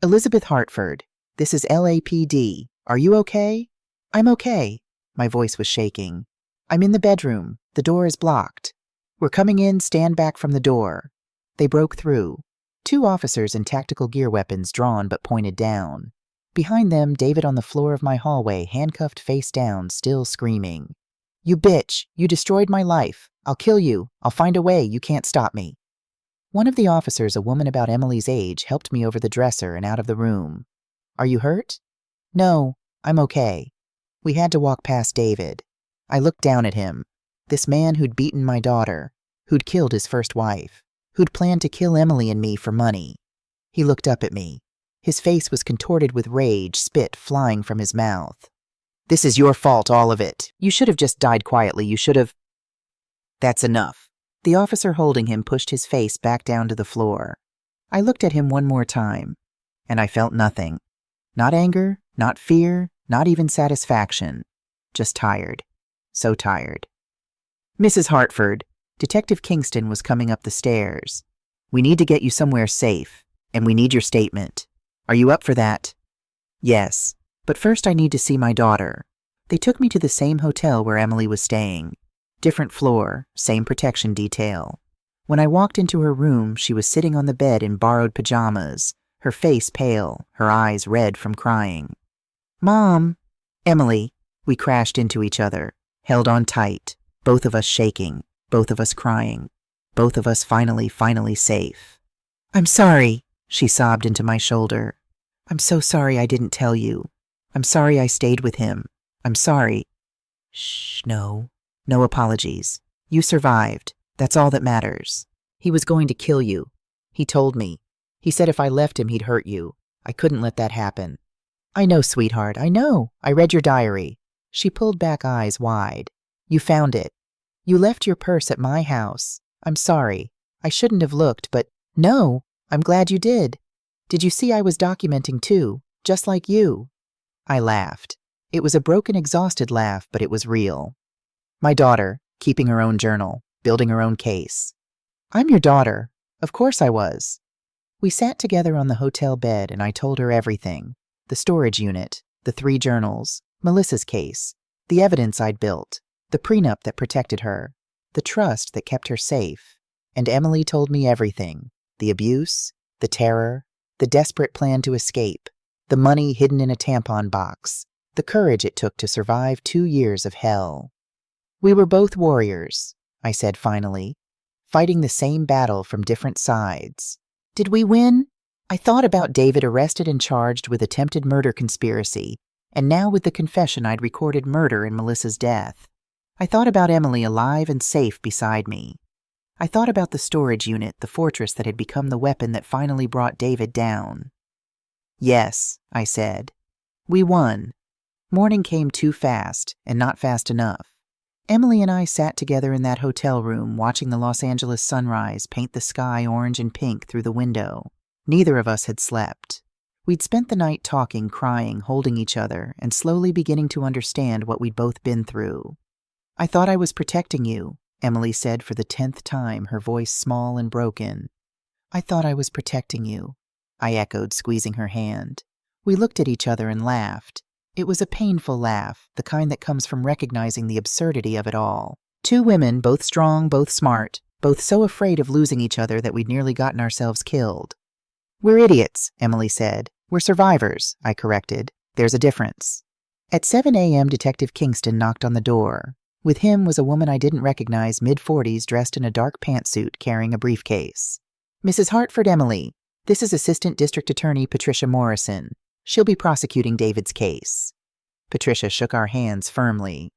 Elizabeth Hartford, this is LAPD. Are you okay? I'm okay. My voice was shaking. I'm in the bedroom. The door is blocked. We're coming in, stand back from the door. They broke through. 2 officers in tactical gear weapons drawn but pointed down. Behind them, David on the floor of my hallway, handcuffed face down, still screaming. You bitch! You destroyed my life. I'll kill you. I'll find a way. You can't stop me. One of the officers, a woman about Emily's age, helped me over the dresser and out of the room. Are you hurt? No, I'm okay. We had to walk past David. I looked down at him. This man who'd beaten my daughter, who'd killed his first wife, who'd planned to kill Emily and me for money. He looked up at me. His face was contorted with rage, spit flying from his mouth. This is your fault, all of it. You should have just died quietly. You should have... That's enough. The officer holding him pushed his face back down to the floor. I looked at him one more time, and I felt nothing. Not anger, not fear, not even satisfaction. Just tired. So tired. Mrs. Hartford, Detective Kingston was coming up the stairs. We need to get you somewhere safe, and we need your statement. Are you up for that? Yes, but first I need to see my daughter. They took me to the same hotel where Emily was staying. Different floor, same protection detail. When I walked into her room, she was sitting on the bed in borrowed pajamas, her face pale, her eyes red from crying. Mom! Emily! We crashed into each other, held on tight, both of us shaking, both of us crying, both of us finally safe. I'm sorry, she sobbed into my shoulder. I'm so sorry I didn't tell you. I'm sorry I stayed with him. I'm sorry. Shh, no apologies. You survived. That's all that matters. He was going to kill you. He told me. He said if I left him, he'd hurt you. I couldn't let that happen. I know, sweetheart, I know. I read your diary. She pulled back, eyes wide. You found it. You left your purse at my house. I'm sorry. I shouldn't have looked, but no, I'm glad you did. Did you see I was documenting too, just like you? I laughed. It was a broken, exhausted laugh, but it was real. My daughter, keeping her own journal, building her own case. I'm your daughter. Of course I was. We sat together on the hotel bed and I told her everything. The storage unit, the 3 journals, Melissa's case, the evidence I'd built, the prenup that protected her, the trust that kept her safe. And Emily told me everything. The abuse, the terror, the desperate plan to escape, the money hidden in a tampon box, the courage it took to survive 2 years of hell. We were both warriors, I said finally, fighting the same battle from different sides. Did we win? I thought about David arrested and charged with attempted murder conspiracy, and now with the confession I'd recorded murder in Melissa's death. I thought about Emily alive and safe beside me. I thought about the storage unit, the fortress that had become the weapon that finally brought David down. Yes, I said. We won. Morning came too fast, and not fast enough. Emily and I sat together in that hotel room watching the Los Angeles sunrise paint the sky orange and pink through the window. Neither of us had slept. We'd spent the night talking, crying, holding each other, and slowly beginning to understand what we'd both been through. I thought I was protecting you, Emily said for the 10th time, her voice small and broken. I thought I was protecting you, I echoed, squeezing her hand. We looked at each other and laughed. It was a painful laugh, the kind that comes from recognizing the absurdity of it all. 2 women, both strong, both smart, both so afraid of losing each other that we'd nearly gotten ourselves killed. We're idiots, Emily said. We're survivors, I corrected. There's a difference. At 7 a.m., Detective Kingston knocked on the door. With him was a woman I didn't recognize, mid-40s, dressed in a dark pantsuit, carrying a briefcase. Mrs. Hartford, Emily. This is Assistant District Attorney Patricia Morrison. She'll be prosecuting David's case. Patricia shook our hands firmly.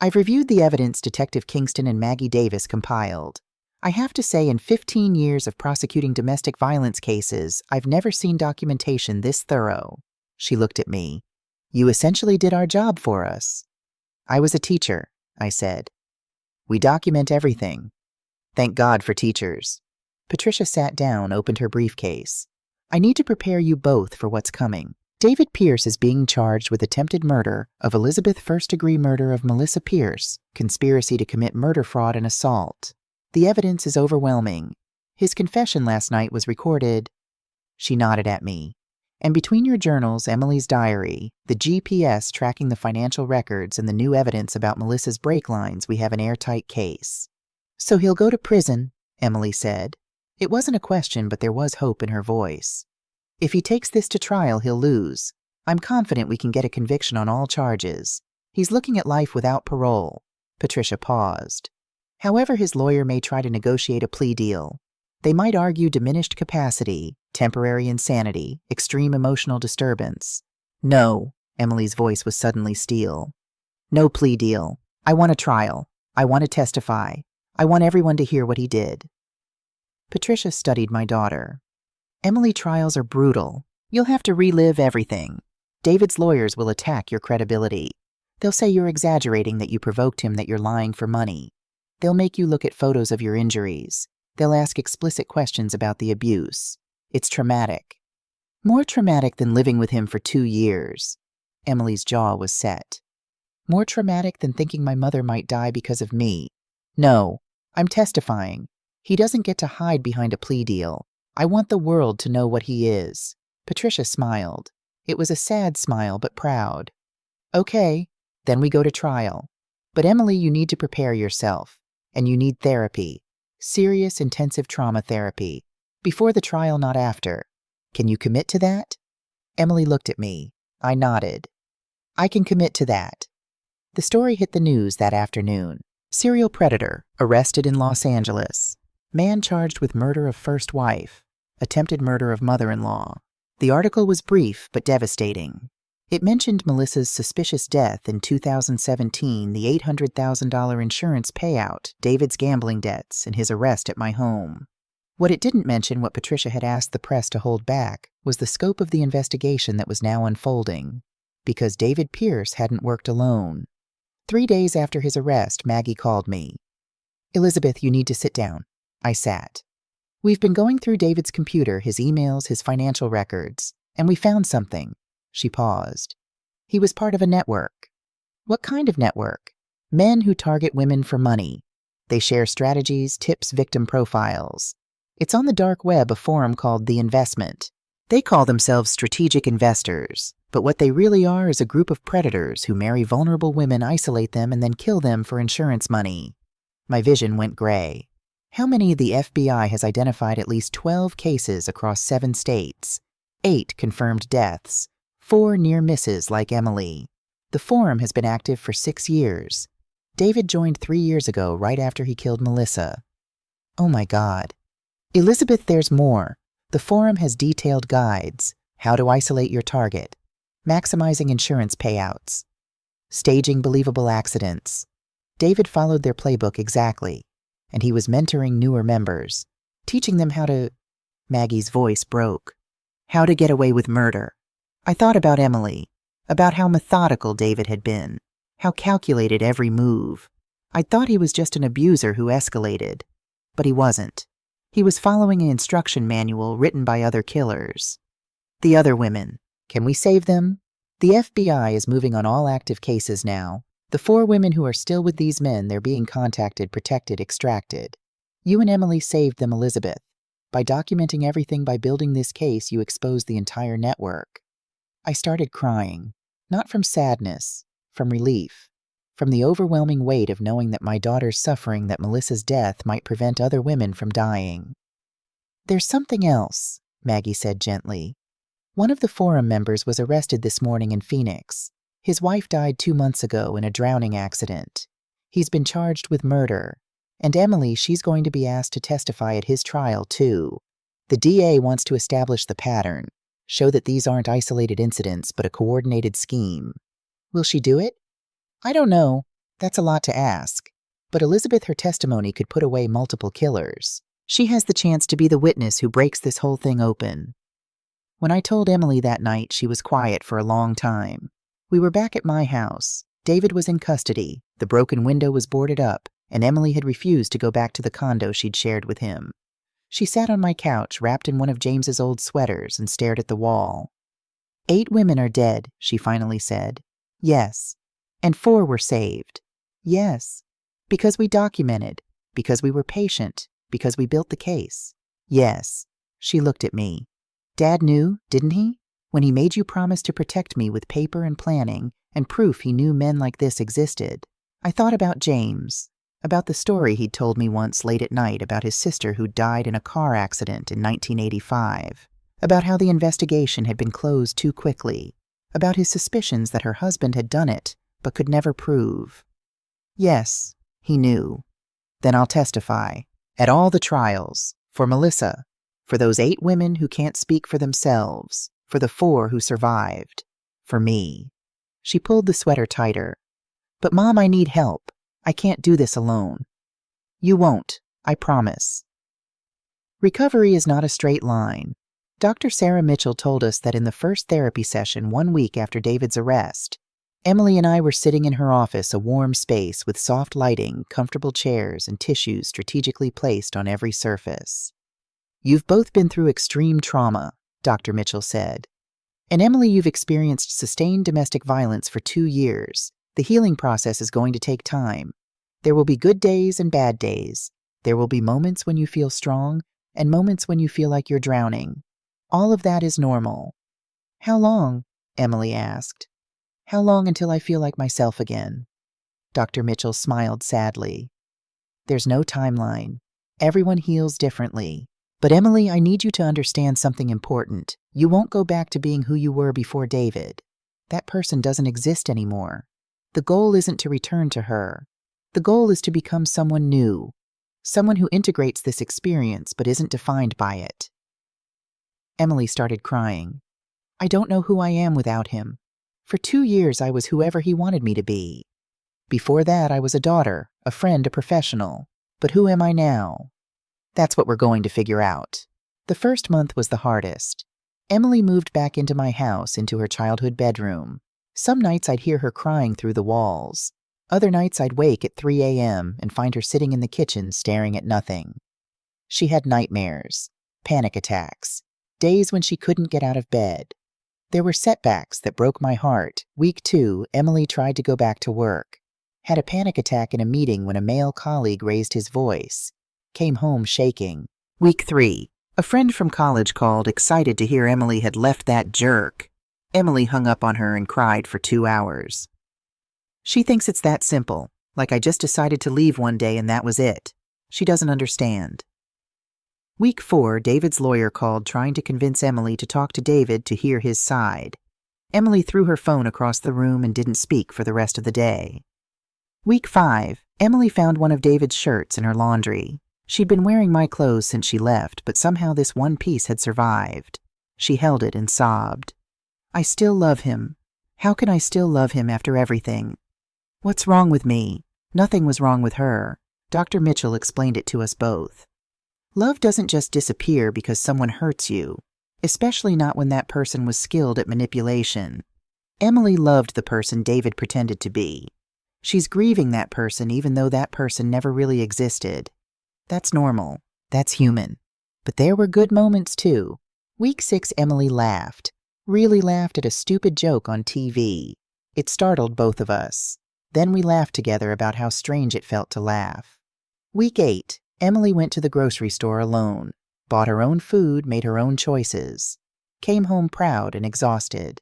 I've reviewed the evidence Detective Kingston and Maggie Davis compiled. I have to say, in 15 years of prosecuting domestic violence cases, I've never seen documentation this thorough. She looked at me. You essentially did our job for us. I was a teacher, I said. We document everything. Thank God for teachers. Patricia sat down, opened her briefcase. I need to prepare you both for what's coming. David Pierce is being charged with attempted murder of Elizabeth, first-degree murder of Melissa Pierce, conspiracy to commit murder, fraud, and assault. The evidence is overwhelming. His confession last night was recorded. She nodded at me. And between your journals, Emily's diary, the GPS tracking the financial records, and the new evidence about Melissa's brake lines, we have an airtight case. So he'll go to prison, Emily said. It wasn't a question, but there was hope in her voice. If he takes this to trial, he'll lose. I'm confident we can get a conviction on all charges. He's looking at life without parole. Patricia paused. However, his lawyer may try to negotiate a plea deal. They might argue diminished capacity, temporary insanity, extreme emotional disturbance. No, Emily's voice was suddenly steel. No plea deal. I want a trial. I want to testify. I want everyone to hear what he did. Patricia studied my daughter. Emily, trials are brutal. You'll have to relive everything. David's lawyers will attack your credibility. They'll say you're exaggerating, that you provoked him, that you're lying for money. They'll make you look at photos of your injuries. They'll ask explicit questions about the abuse. It's traumatic. More traumatic than living with him for 2 years. Emily's jaw was set. More traumatic than thinking my mother might die because of me. No, I'm testifying. He doesn't get to hide behind a plea deal. I want the world to know what he is. Patricia smiled. It was a sad smile, but proud. Okay, then we go to trial. But Emily, you need to prepare yourself. And you need therapy. Serious, intensive trauma therapy. Before the trial, not after. Can you commit to that? Emily looked at me. I nodded. I can commit to that. The story hit the news that afternoon. Serial predator arrested in Los Angeles. Man charged with murder of first wife. Attempted murder of mother-in-law. The article was brief but devastating. It mentioned Melissa's suspicious death in 2017, the $800,000 insurance payout, David's gambling debts, and his arrest at my home. What it didn't mention, what Patricia had asked the press to hold back, was the scope of the investigation that was now unfolding. Because David Pierce hadn't worked alone. 3 days after his arrest, Maggie called me. Elizabeth, you need to sit down. I sat. We've been going through David's computer, his emails, his financial records, and we found something. She paused. He was part of a network. What kind of network? Men who target women for money. They share strategies, tips, victim profiles. It's on the dark web, a forum called The Investment. They call themselves strategic investors, but what they really are is a group of predators who marry vulnerable women, isolate them, and then kill them for insurance money. My vision went gray. How many of the FBI has identified at least 12 cases across 7 states? 8 confirmed deaths. 4 near misses like Emily. The forum has been active for 6 years. David joined 3 years ago, right after he killed Melissa. Oh my God. Elizabeth, there's more. The forum has detailed guides. How to isolate your target. Maximizing insurance payouts. Staging believable accidents. David followed their playbook exactly. And he was mentoring newer members. Teaching them how to... Maggie's voice broke. How to get away with murder. I thought about Emily, about how methodical David had been, how calculated every move. I thought he was just an abuser who escalated, but he wasn't. He was following an instruction manual written by other killers. The other women, can we save them? The FBI is moving on all active cases now. The 4 women who are still with these men, they're being contacted, protected, extracted. You and Emily saved them, Elizabeth. By documenting everything, by building this case, you exposed the entire network. I started crying, not from sadness, from relief, from the overwhelming weight of knowing that my daughter's suffering, that Melissa's death might prevent other women from dying. There's something else, Maggie said gently. One of the forum members was arrested this morning in Phoenix. His wife died 2 months ago in a drowning accident. He's been charged with murder. And Emily, she's going to be asked to testify at his trial, too. The DA wants to establish the pattern, show that these aren't isolated incidents, but a coordinated scheme. Will she do it? I don't know. That's a lot to ask. But Elizabeth, her testimony could put away multiple killers. She has the chance to be the witness who breaks this whole thing open. When I told Emily that night, she was quiet for a long time. We were back at my house. David was in custody, the broken window was boarded up, and Emily had refused to go back to the condo she'd shared with him. She sat on my couch, wrapped in one of James's old sweaters, and stared at the wall. 8 women are dead, she finally said. Yes. And 4 were saved. Yes. Because we documented, because we were patient, because we built the case. Yes. She looked at me. Dad knew, didn't he? When he made you promise to protect me with paper and planning and proof he knew men like this existed. I thought about James, about the story he'd told me once late at night about his sister who died in a car accident in 1985, about how the investigation had been closed too quickly, about his suspicions that her husband had done it but could never prove. Yes, he knew. Then I'll testify, at all the trials, for Melissa, for those 8 women who can't speak for themselves, for the 4 who survived, for me. She pulled the sweater tighter. But Mom, I need help. I can't do this alone. You won't, I promise. Recovery is not a straight line. Dr. Sarah Mitchell told us that in the first therapy session 1 week after David's arrest, Emily and I were sitting in her office, a warm space with soft lighting, comfortable chairs, and tissues strategically placed on every surface. You've both been through extreme trauma, Dr. Mitchell said. And Emily, you've experienced sustained domestic violence for 2 years. The healing process is going to take time. There will be good days and bad days. There will be moments when you feel strong and moments when you feel like you're drowning. All of that is normal. How long? Emily asked. How long until I feel like myself again? Dr. Mitchell smiled sadly. There's no timeline. Everyone heals differently. But Emily, I need you to understand something important. You won't go back to being who you were before David. That person doesn't exist anymore. The goal isn't to return to her. The goal is to become someone new, someone who integrates this experience but isn't defined by it. Emily started crying. I don't know who I am without him. For 2 years I was whoever he wanted me to be. Before that I was a daughter, a friend, a professional. But who am I now? That's what we're going to figure out. The first month was the hardest. Emily moved back into my house, into her childhood bedroom. Some nights I'd hear her crying through the walls. Other nights I'd wake at 3 a.m. and find her sitting in the kitchen staring at nothing. She had nightmares, panic attacks, days when she couldn't get out of bed. There were setbacks that broke my heart. Week 2, Emily tried to go back to work. Had a panic attack in a meeting when a male colleague raised his voice. Came home shaking. Week 3, a friend from college called, excited to hear Emily had left that jerk. Emily hung up on her and cried for 2 hours. She thinks it's that simple, like I just decided to leave one day and that was it. She doesn't understand. Week 4, David's lawyer called trying to convince Emily to talk to David to hear his side. Emily threw her phone across the room and didn't speak for the rest of the day. Week 5, Emily found one of David's shirts in her laundry. She'd been wearing my clothes since she left, but somehow this one piece had survived. She held it and sobbed. I still love him. How can I still love him after everything? What's wrong with me? Nothing was wrong with her. Dr. Mitchell explained it to us both. Love doesn't just disappear because someone hurts you, especially not when that person was skilled at manipulation. Emily loved the person David pretended to be. She's grieving that person even though that person never really existed. That's normal. That's human. But there were good moments too. Week 6, Emily laughed. Really laughed at a stupid joke on TV. It startled both of us. Then we laughed together about how strange it felt to laugh. Week 8, Emily went to the grocery store alone, bought her own food, made her own choices, came home proud and exhausted.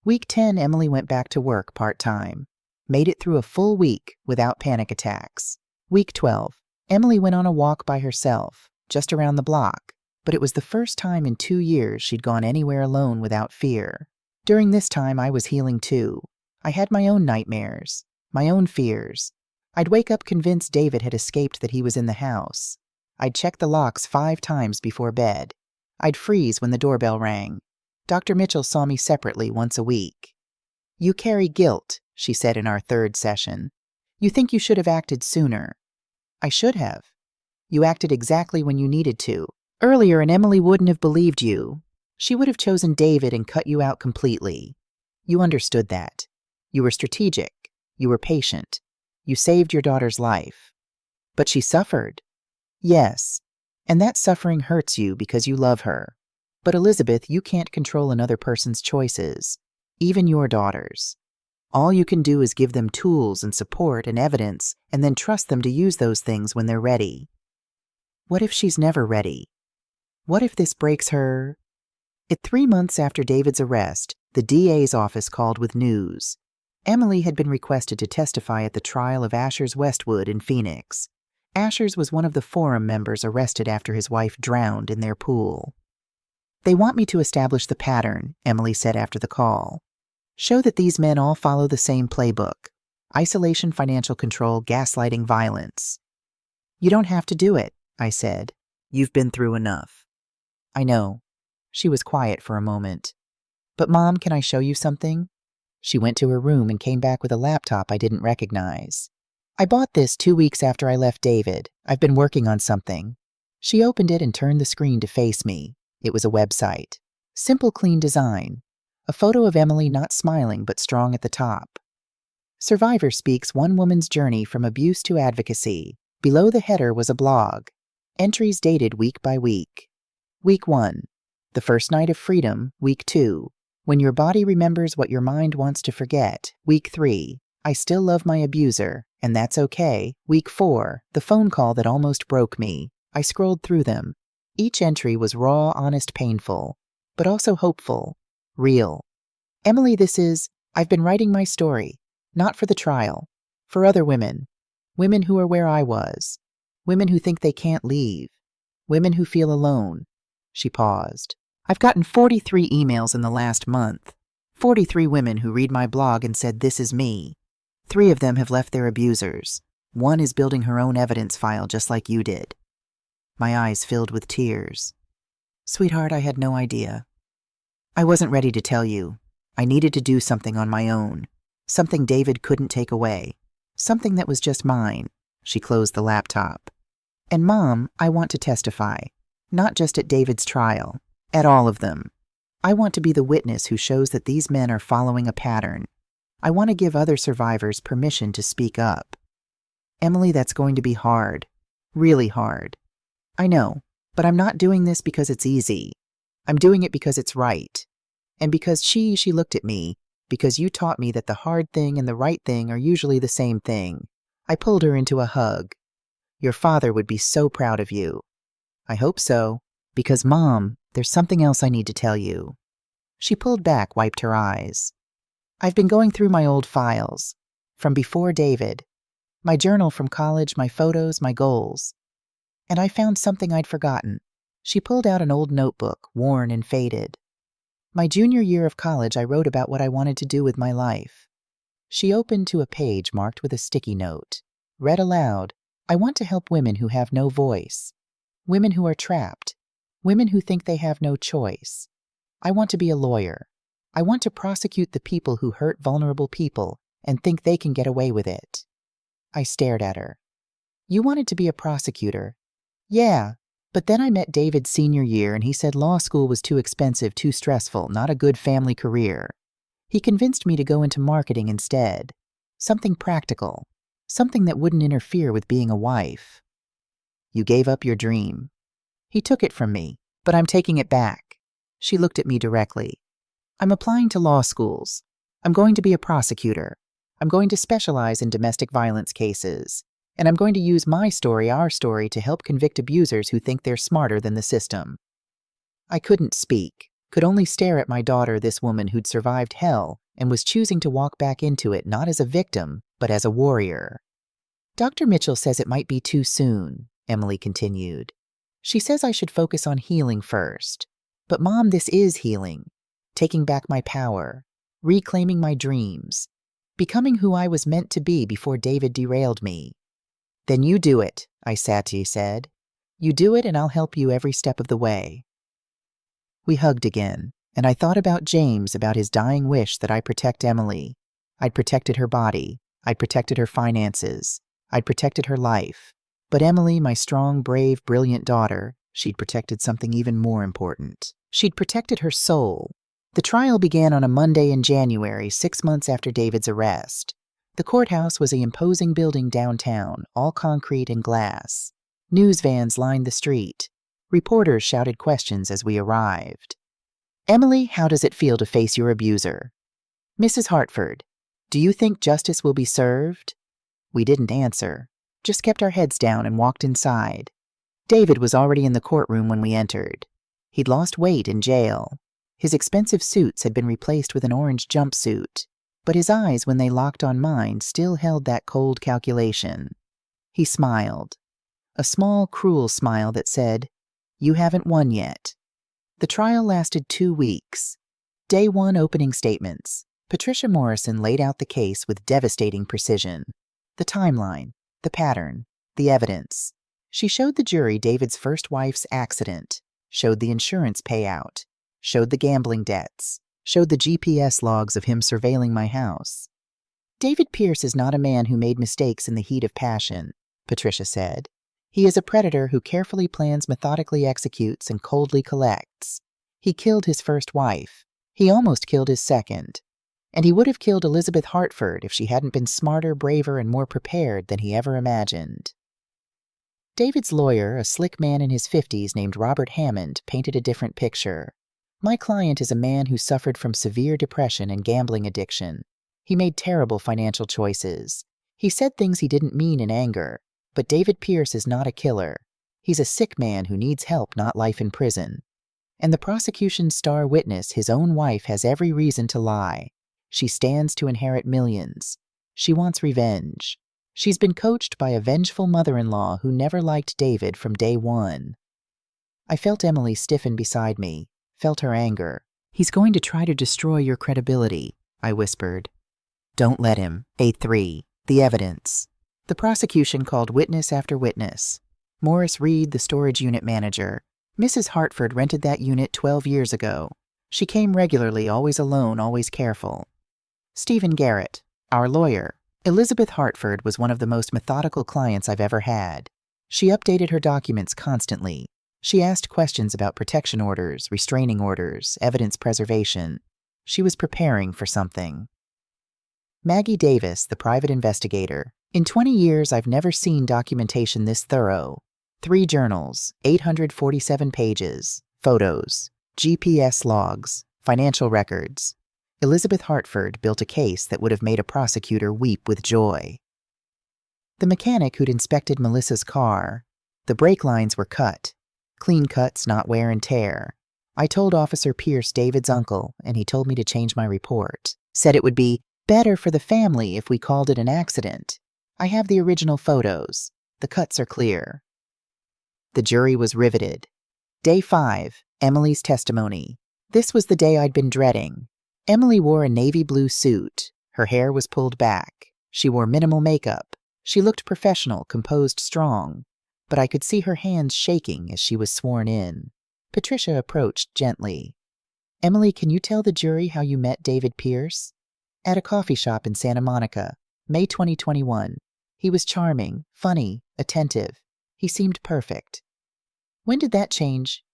Week 10, Emily went back to work part-time, made it through a full week without panic attacks. Week 12, Emily went on a walk by herself, just around the block, but it was the first time in 2 years she'd gone anywhere alone without fear. During this time, I was healing too. I had my own nightmares, my own fears. I'd wake up convinced David had escaped, that he was in the house. I'd check the locks 5 times before bed. I'd freeze when the doorbell rang. Dr. Mitchell saw me separately once a week. "You carry guilt," she said in our 3rd session. "You think you should have acted sooner." I should have. You acted exactly when you needed to. Earlier, and Emily wouldn't have believed you. She would have chosen David and cut you out completely. You understood that. You were strategic. You were patient. You saved your daughter's life. But she suffered. Yes, and that suffering hurts you because you love her. But Elizabeth, you can't control another person's choices, even your daughter's. All you can do is give them tools and support and evidence, and then trust them to use those things when they're ready. What if she's never ready? What if this breaks her? At 3 months after David's arrest, the DA's office called with news. Emily had been requested to testify at the trial of Ashers Westwood in Phoenix. Ashers was one of the forum members arrested after his wife drowned in their pool. "They want me to establish the pattern," Emily said after the call. "Show that these men all follow the same playbook: isolation, financial control, gaslighting, violence." "You don't have to do it," I said. "You've been through enough." "I know." She was quiet for a moment. "But Mom, can I show you something?" She went to her room and came back with a laptop I didn't recognize. "I bought this 2 weeks after I left David. I've been working on something." She opened it and turned the screen to face me. It was a website. Simple, clean design. A photo of Emily not smiling but strong at the top. "Survivor speaks one woman's journey from abuse to advocacy." Below the header was a blog. Entries dated week by week. Week 1. The first night of freedom. Week 2. When your body remembers what your mind wants to forget. Week 3. I still love my abuser, and that's okay. Week 4. The phone call that almost broke me. I scrolled through them. Each entry was raw, honest, painful, but also hopeful, real. "Emily, I've been writing my story, not for the trial, for other women. Women who are where I was. Women who think they can't leave. Women who feel alone." She paused. "I've gotten 43 emails in the last month. 43 women who read my blog and said, 'This is me.' 3 of them have left their abusers. 1 is building her own evidence file just like you did." My eyes filled with tears. "Sweetheart, I had no idea. I wasn't ready to tell you. I needed to do something on my own. Something David couldn't take away. Something that was just mine." She closed the laptop. "And Mom, I want to testify. Not just at David's trial. At all of them. I want to be the witness who shows that these men are following a pattern. I want to give other survivors permission to speak up. Emily, that's going to be hard. Really hard. I know, but I'm not doing this because it's easy. I'm doing it because it's right. And because she looked at me, because you taught me that the hard thing and the right thing are usually the same thing." I pulled her into a hug. "Your father would be so proud of you." "I hope so. Because, Mom, there's something else I need to tell you." She pulled back, wiped her eyes. "I've been going through my old files. From before David. My journal from college, my photos, my goals. And I found something I'd forgotten." She pulled out an old notebook, worn and faded. "My junior year of college, I wrote about what I wanted to do with my life." She opened to a page marked with a sticky note. Read aloud, "I want to help women who have no voice. Women who are trapped. Women who think they have no choice. I want to be a lawyer. I want to prosecute the people who hurt vulnerable people and think they can get away with it." I stared at her. "You wanted to be a prosecutor?" "Yeah, but then I met David senior year and he said law school was too expensive, too stressful, not a good family career. He convinced me to go into marketing instead. Something practical. Something that wouldn't interfere with being a wife." "You gave up your dream." "He took it from me, but I'm taking it back." She looked at me directly. "I'm applying to law schools. I'm going to be a prosecutor. I'm going to specialize in domestic violence cases. And I'm going to use my story, our story, to help convict abusers who think they're smarter than the system." I couldn't speak, could only stare at my daughter, this woman who'd survived hell and was choosing to walk back into it not as a victim, but as a warrior. "Dr. Mitchell says it might be too soon," Emily continued. She says I should focus on healing first. But Mom, this is healing. Taking back my power. Reclaiming my dreams. Becoming who I was meant to be before David derailed me. Then you do it, I sadly said. You do it and I'll help you every step of the way. We hugged again, and I thought about James, about his dying wish that I protect Emily. I'd protected her body. I'd protected her finances. I'd protected her life. But Emily, my strong, brave, brilliant daughter, she'd protected something even more important. She'd protected her soul. The trial began on a Monday in January, 6 months after David's arrest. The courthouse was an imposing building downtown, all concrete and glass. News vans lined the street. Reporters shouted questions as we arrived. Emily, how does it feel to face your abuser? Mrs. Hartford, do you think justice will be served? We didn't answer, just kept our heads down and walked inside. David was already in the courtroom when we entered. He'd lost weight in jail. His expensive suits had been replaced with an orange jumpsuit, but his eyes, when they locked on mine, still held that cold calculation. He smiled. A small, cruel smile that said, "You haven't won yet." The trial lasted 2 weeks. Day 1, opening statements. Patricia Morrison laid out the case with devastating precision. The timeline, the pattern, the evidence. She showed the jury David's first wife's accident, showed the insurance payout, showed the gambling debts, showed the GPS logs of him surveilling my house. David Pierce is not a man who made mistakes in the heat of passion, Patricia said. He is a predator who carefully plans, methodically executes, and coldly collects. He killed his first wife. He almost killed his second. And he would have killed Elizabeth Hartford if she hadn't been smarter, braver, and more prepared than he ever imagined. David's lawyer, a slick man in his 50s named Robert Hammond, painted a different picture. My client is a man who suffered from severe depression and gambling addiction. He made terrible financial choices. He said things he didn't mean in anger. But David Pierce is not a killer. He's a sick man who needs help, not life in prison. And the prosecution's star witness, his own wife, has every reason to lie. She stands to inherit millions. She wants revenge. She's been coached by a vengeful mother-in-law who never liked David from day 1. I felt Emily stiffen beside me, felt her anger. He's going to try to destroy your credibility, I whispered. Don't let him. A3. The evidence. The prosecution called witness after witness. Morris Reed, the storage unit manager. Mrs. Hartford rented that unit 12 years ago. She came regularly, always alone, always careful. Stephen Garrett, our lawyer. Elizabeth Hartford was one of the most methodical clients I've ever had. She updated her documents constantly. She asked questions about protection orders, restraining orders, evidence preservation. She was preparing for something. Maggie Davis, the private investigator. In 20 years, I've never seen documentation this thorough. 3 journals, 847 pages, photos, GPS logs, financial records. Elizabeth Hartford built a case that would have made a prosecutor weep with joy. The mechanic who'd inspected Melissa's car. The brake lines were cut. Clean cuts, not wear and tear. I told Officer Pierce, David's uncle, and he told me to change my report. Said it would be better for the family if we called it an accident. I have the original photos. The cuts are clear. The jury was riveted. Day 5, Emily's testimony. This was the day I'd been dreading. Emily wore a navy blue suit. Her hair was pulled back. She wore minimal makeup. She looked professional, composed, strong. But I could see her hands shaking as she was sworn in. Patricia approached gently. Emily, can you tell the jury how you met David Pierce? At a coffee shop in Santa Monica, May 2021. He was charming, funny, attentive. He seemed perfect. When did that change?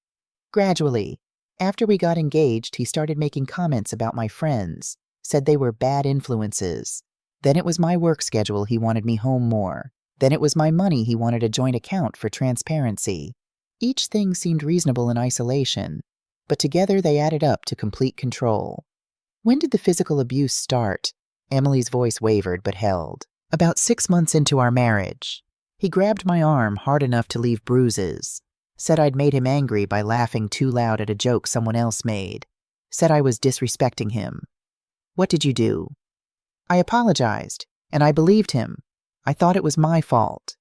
Gradually. After we got engaged, he started making comments about my friends, said they were bad influences. Then it was my work schedule, he wanted me home more. Then it was my money, he wanted a joint account for transparency. Each thing seemed reasonable in isolation, but together they added up to complete control. When did the physical abuse start? Emily's voice wavered but held. About 6 months into our marriage. He grabbed my arm hard enough to leave bruises. Said I'd made him angry by laughing too loud at a joke someone else made. Said I was disrespecting him. What did you do? I apologized, and I believed him. I thought it was my fault.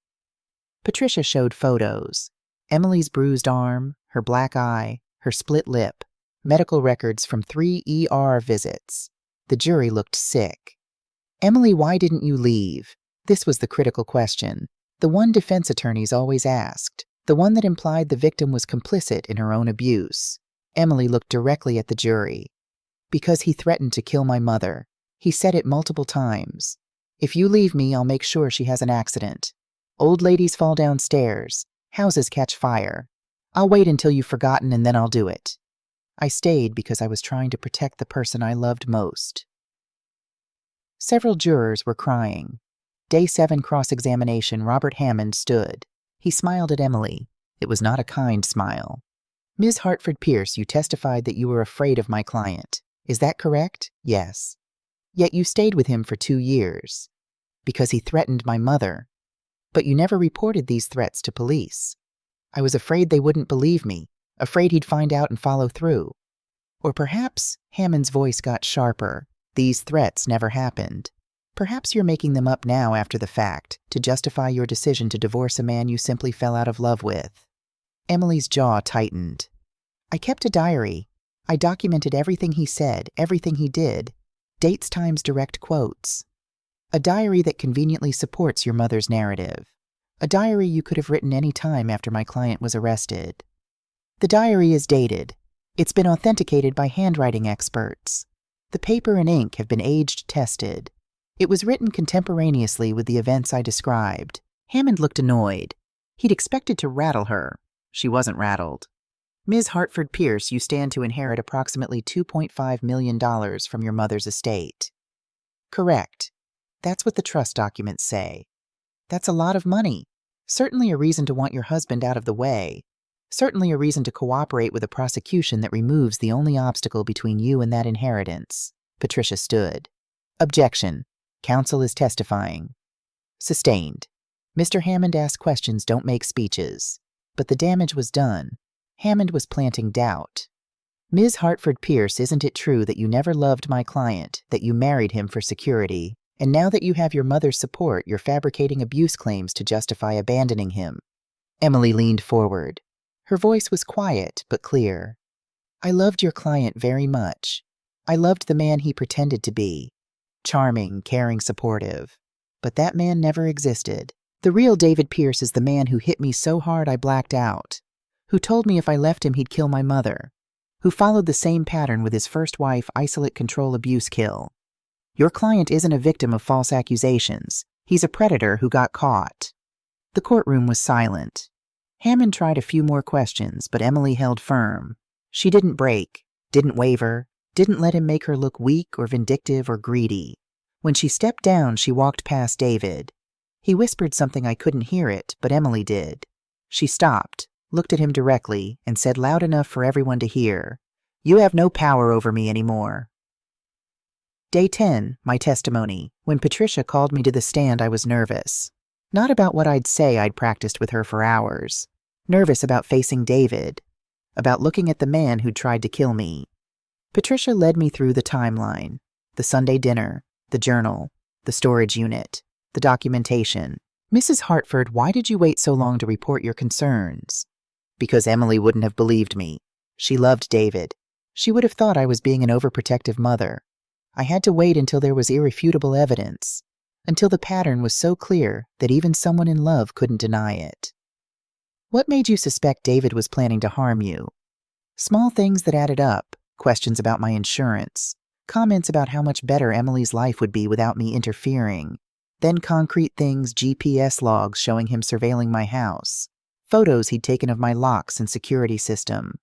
Patricia showed photos. Emily's bruised arm, her black eye, her split lip, medical records from 3 ER visits. The jury looked sick. Emily, why didn't you leave? This was the critical question, the one defense attorneys always asked, the one that implied the victim was complicit in her own abuse. Emily looked directly at the jury. Because he threatened to kill my mother. He said it multiple times. If you leave me, I'll make sure she has an accident. Old ladies fall downstairs. Houses catch fire. I'll wait until you've forgotten and then I'll do it. I stayed because I was trying to protect the person I loved most. Several jurors were crying. Day 7 cross-examination, Robert Hammond stood. He smiled at Emily. It was not a kind smile. Ms. Hartford Pierce, you testified that you were afraid of my client. Is that correct? Yes. Yet you stayed with him for 2 years. Because he threatened my mother. But you never reported these threats to police. I was afraid they wouldn't believe me, afraid he'd find out and follow through. Or perhaps, Hammond's voice got sharper, these threats never happened. Perhaps you're making them up now after the fact, to justify your decision to divorce a man you simply fell out of love with. Emily's jaw tightened. I kept a diary. I documented everything he said, everything he did. Dates, times, direct quotes. A diary that conveniently supports your mother's narrative. A diary you could have written any time after my client was arrested. The diary is dated. It's been authenticated by handwriting experts. The paper and ink have been age-tested. It was written contemporaneously with the events I described. Hammond looked annoyed. He'd expected to rattle her. She wasn't rattled. Ms. Hartford Pierce, you stand to inherit approximately $2.5 million from your mother's estate. Correct. That's what the trust documents say. That's a lot of money. Certainly a reason to want your husband out of the way. Certainly a reason to cooperate with a prosecution that removes the only obstacle between you and that inheritance. Patricia stood. Objection. Counsel is testifying. Sustained. Mr. Hammond asked questions, don't make speeches. But the damage was done. Hammond was planting doubt. Ms. Hartford Pierce, isn't it true that you never loved my client, that you married him for security, and now that you have your mother's support, you're fabricating abuse claims to justify abandoning him? Emily leaned forward. Her voice was quiet but clear. I loved your client very much. I loved the man he pretended to be. Charming, caring, supportive. But that man never existed. The real David Pierce is the man who hit me so hard I blacked out, who told me if I left him he'd kill my mother, who followed the same pattern with his first wife, isolate, control, abuse, kill. Your client isn't a victim of false accusations. He's a predator who got caught. The courtroom was silent. Hammond tried a few more questions, but Emily held firm. She didn't break, didn't waver, didn't let him make her look weak or vindictive or greedy. When she stepped down, she walked past David. He whispered something, I couldn't hear it, but Emily did. She stopped, looked at him directly, and said loud enough for everyone to hear, You have no power over me anymore. Day 10, my testimony. When Patricia called me to the stand, I was nervous. Not about what I'd say, I'd practiced with her for hours. Nervous about facing David. About looking at the man who'd tried to kill me. Patricia led me through the timeline. The Sunday dinner, the journal, the storage unit, the documentation. Mrs. Hartford, why did you wait so long to report your concerns? Because Emily wouldn't have believed me. She loved David. She would have thought I was being an overprotective mother. I had to wait until there was irrefutable evidence, until the pattern was so clear that even someone in love couldn't deny it. What made you suspect David was planning to harm you? Small things that added up, questions about my insurance, comments about how much better Emily's life would be without me interfering, then concrete things, GPS logs showing him surveilling my house, photos he'd taken of my locks and security system,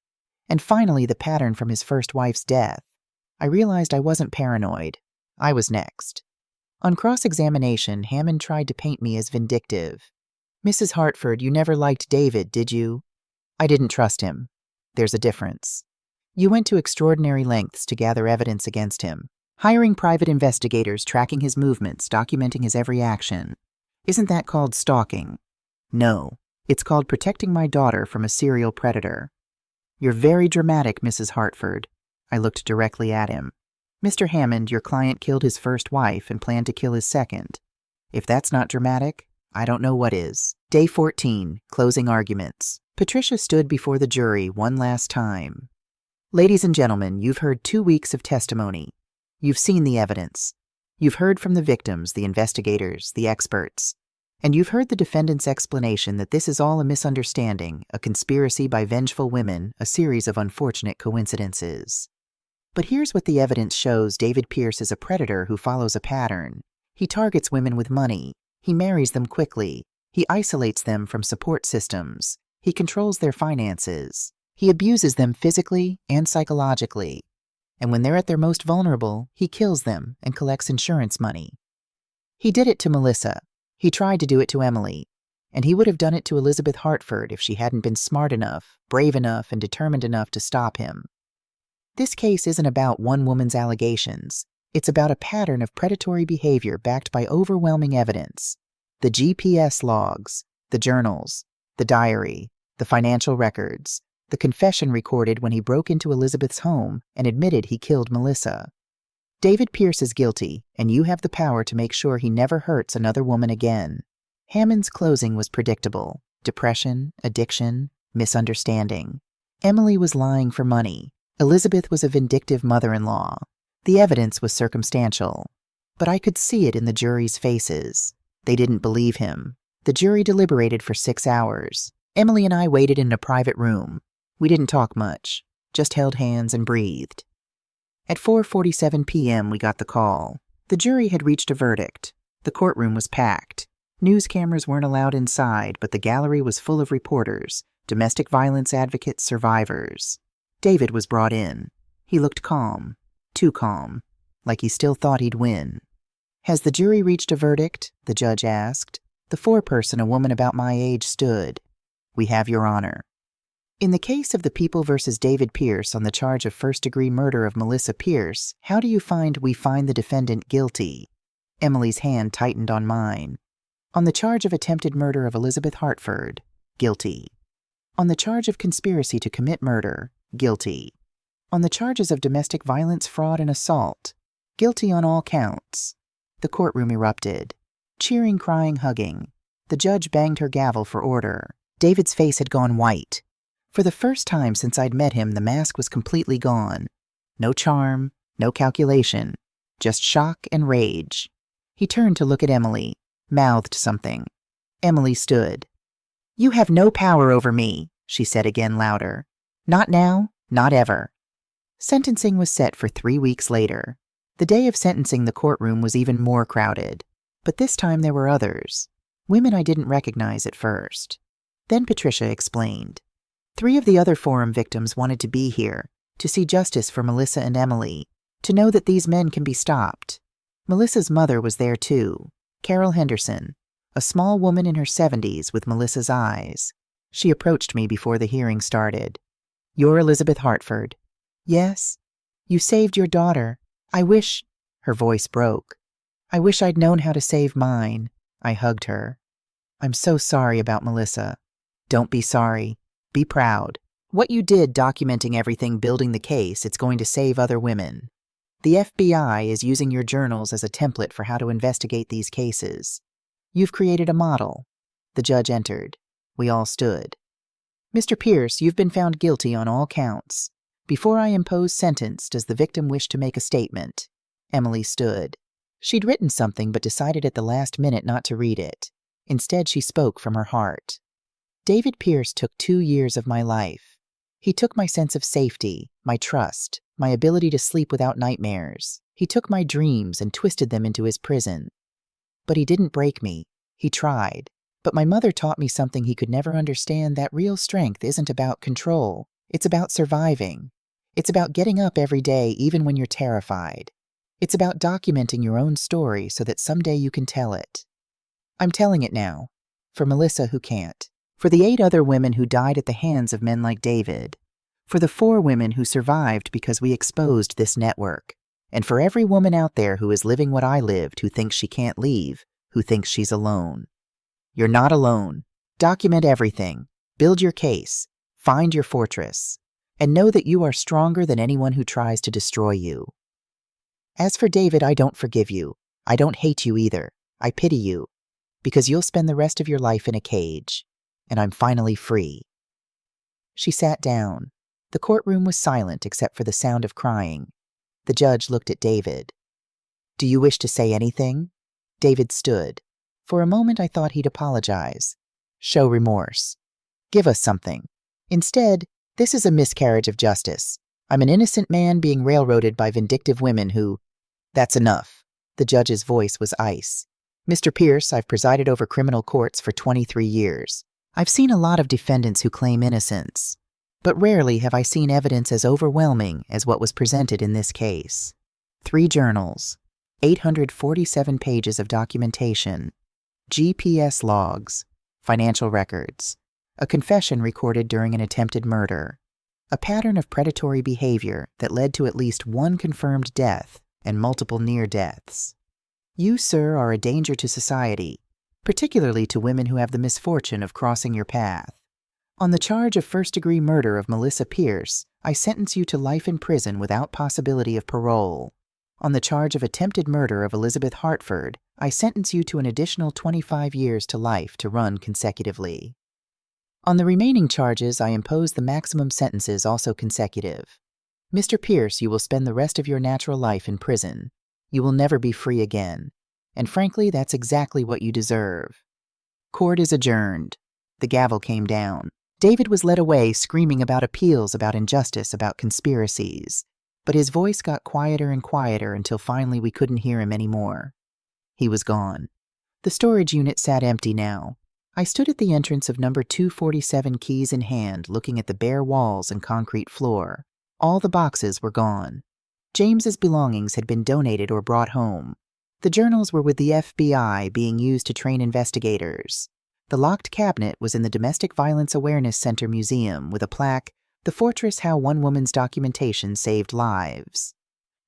and finally the pattern from his first wife's death. I realized I wasn't paranoid. I was next. On cross-examination, Hammond tried to paint me as vindictive. Mrs. Hartford, you never liked David, did you? I didn't trust him. There's a difference. You went to extraordinary lengths to gather evidence against him, hiring private investigators, tracking his movements, documenting his every action. Isn't that called stalking? No, it's called protecting my daughter from a serial predator. You're very dramatic, Mrs. Hartford. I looked directly at him. Mr. Hammond, your client killed his first wife and planned to kill his second. If that's not dramatic, I don't know what is. Day 14, closing arguments. Patricia stood before the jury one last time. Ladies and gentlemen, you've heard 2 weeks of testimony. You've seen the evidence. You've heard from the victims, the investigators, the experts. And you've heard the defendant's explanation that this is all a misunderstanding, a conspiracy by vengeful women, a series of unfortunate coincidences. But here's what the evidence shows. David Pierce is a predator who follows a pattern. He targets women with money. He marries them quickly. He isolates them from support systems. He controls their finances. He abuses them physically and psychologically. And when they're at their most vulnerable, he kills them and collects insurance money. He did it to Melissa. He tried to do it to Emily. And he would have done it to Elizabeth Hartford if she hadn't been smart enough, brave enough, and determined enough to stop him. This case isn't about one woman's allegations. It's about a pattern of predatory behavior backed by overwhelming evidence. The GPS logs, the journals, the diary, the financial records, the confession recorded when he broke into Elizabeth's home and admitted he killed Melissa. David Pierce is guilty, and you have the power to make sure he never hurts another woman again. Hammond's closing was predictable. Depression, addiction, misunderstanding. Emily was lying for money. Elizabeth was a vindictive mother-in-law. The evidence was circumstantial. But I could see it in the jury's faces. They didn't believe him. The jury deliberated for 6 hours. Emily and I waited in a private room. We didn't talk much, just held hands and breathed. At 4:47 p.m. we got the call. The jury had reached a verdict. The courtroom was packed. News cameras weren't allowed inside, but the gallery was full of reporters, domestic violence advocates, survivors. David was brought in. He looked calm, too calm, like he still thought he'd win. Has the jury reached a verdict? The judge asked. The foreperson, a woman about my age, stood. We have your honor. In the case of the People versus David Pierce on the charge of first-degree murder of Melissa Pierce, how do you find we find the defendant guilty? Emily's hand tightened on mine. On the charge of attempted murder of Elizabeth Hartford, guilty. On the charge of conspiracy to commit murder, guilty. On the charges of domestic violence, fraud, and assault, guilty on all counts. The courtroom erupted. Cheering, crying, hugging. The judge banged her gavel for order. David's face had gone white. For the first time since I'd met him, the mask was completely gone. No charm, no calculation, just shock and rage. He turned to look at Emily, mouthed something. Emily stood. You have no power over me, she said again louder. Not now, not ever. Sentencing was set for 3 weeks later. The day of sentencing, the courtroom was even more crowded. But this time there were others. Women I didn't recognize at first. Then Patricia explained. 3 of the other forum victims wanted to be here, to see justice for Melissa and Emily, to know that these men can be stopped. Melissa's mother was there too, Carol Henderson, a small woman in her 70s with Melissa's eyes. She approached me before the hearing started. You're Elizabeth Hartford. Yes. You saved your daughter. I wish... Her voice broke. I wish I'd known how to save mine. I hugged her. I'm so sorry about Melissa. Don't be sorry. Be proud. What you did documenting everything, building the case, it's going to save other women. The FBI is using your journals as a template for how to investigate these cases. You've created a model. The judge entered. We all stood. Mr. Pierce, you've been found guilty on all counts. Before I impose sentence, does the victim wish to make a statement? Emily stood. She'd written something but decided at the last minute not to read it. Instead, she spoke from her heart. David Pierce took 2 years of my life. He took my sense of safety, my trust, my ability to sleep without nightmares. He took my dreams and twisted them into his prison. But he didn't break me. He tried. But my mother taught me something he could never understand, that real strength isn't about control. It's about surviving. It's about getting up every day even when you're terrified. It's about documenting your own story so that someday you can tell it. I'm telling it now. For Melissa, who can't. For the 8 other women who died at the hands of men like David. For the 4 women who survived because we exposed this network. And for every woman out there who is living what I lived, who thinks she can't leave, who thinks she's alone. You're not alone. Document everything. Build your case. Find your fortress. And know that you are stronger than anyone who tries to destroy you. As for David, I don't forgive you. I don't hate you either. I pity you. Because you'll spend the rest of your life in a cage, and I'm finally free." She sat down. The courtroom was silent except for the sound of crying. The judge looked at David. "Do you wish to say anything?" David stood. For a moment I thought he'd apologize. Show remorse. Give us something. Instead, this is a miscarriage of justice. I'm an innocent man being railroaded by vindictive women who— "That's enough." The judge's voice was ice. "Mr. Pierce, I've presided over criminal courts for 23 years. I've seen a lot of defendants who claim innocence, but rarely have I seen evidence as overwhelming as what was presented in this case. 3 journals, 847 pages of documentation, GPS logs, financial records, a confession recorded during an attempted murder, a pattern of predatory behavior that led to at least 1 confirmed death and multiple near deaths. You, sir, are a danger to society, particularly to women who have the misfortune of crossing your path. On the charge of first-degree murder of Melissa Pierce, I sentence you to life in prison without possibility of parole. On the charge of attempted murder of Elizabeth Hartford, I sentence you to an additional 25 years to life to run consecutively. On the remaining charges, I impose the maximum sentences also consecutive. Mr. Pierce, you will spend the rest of your natural life in prison. You will never be free again. And frankly, that's exactly what you deserve. Court is adjourned." The gavel came down. David was led away screaming about appeals, about injustice, about conspiracies. But his voice got quieter and quieter until finally we couldn't hear him anymore. He was gone. The storage unit sat empty now. I stood at the entrance of number 247, keys in hand, looking at the bare walls and concrete floor. All the boxes were gone. James's belongings had been donated or brought home. The journals were with the FBI, being used to train investigators. The locked cabinet was in the Domestic Violence Awareness Center Museum with a plaque, "The Fortress: How One Woman's Documentation Saved Lives."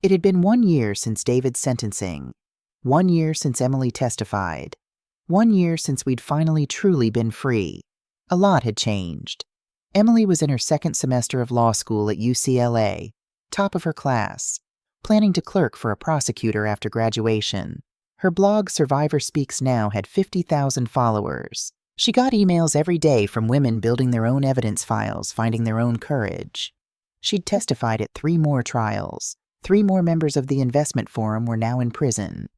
It had been 1 year since David's sentencing, 1 year since Emily testified, 1 year since we'd finally truly been free. A lot had changed. Emily was in her 2nd semester of law school at UCLA, top of her class, planning to clerk for a prosecutor after graduation. Her blog, Survivor Speaks Now, had 50,000 followers. She got emails every day from women building their own evidence files, finding their own courage. She'd testified at 3 more trials. 3 more members of the investment forum were now in prison.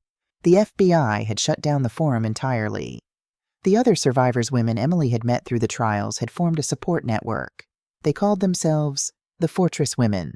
The FBI had shut down the forum entirely. The other survivors' women Emily had met through the trials had formed a support network. They called themselves the Fortress Women.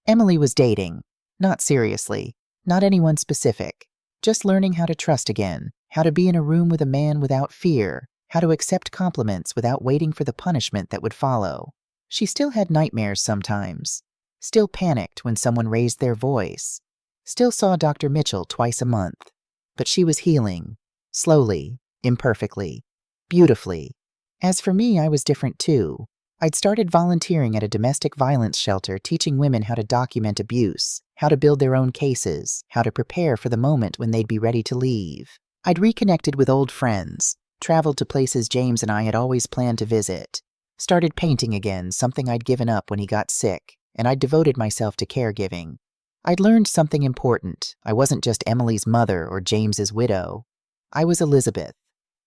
Emily was dating. Not seriously. Not anyone specific. Just learning how to trust again, how to be in a room with a man without fear, how to accept compliments without waiting for the punishment that would follow. She still had nightmares sometimes. Still panicked when someone raised their voice. Still saw Dr. Mitchell twice a month. But she was healing. Slowly. Imperfectly. Beautifully. As for me, I was different too. I'd started volunteering at a domestic violence shelter, teaching women how to document abuse, how to build their own cases, how to prepare for the moment when they'd be ready to leave. I'd reconnected with old friends, traveled to places James and I had always planned to visit, started painting again, something I'd given up when he got sick, and I'd devoted myself to caregiving. I'd learned something important. I wasn't just Emily's mother or James's widow. I was Elizabeth,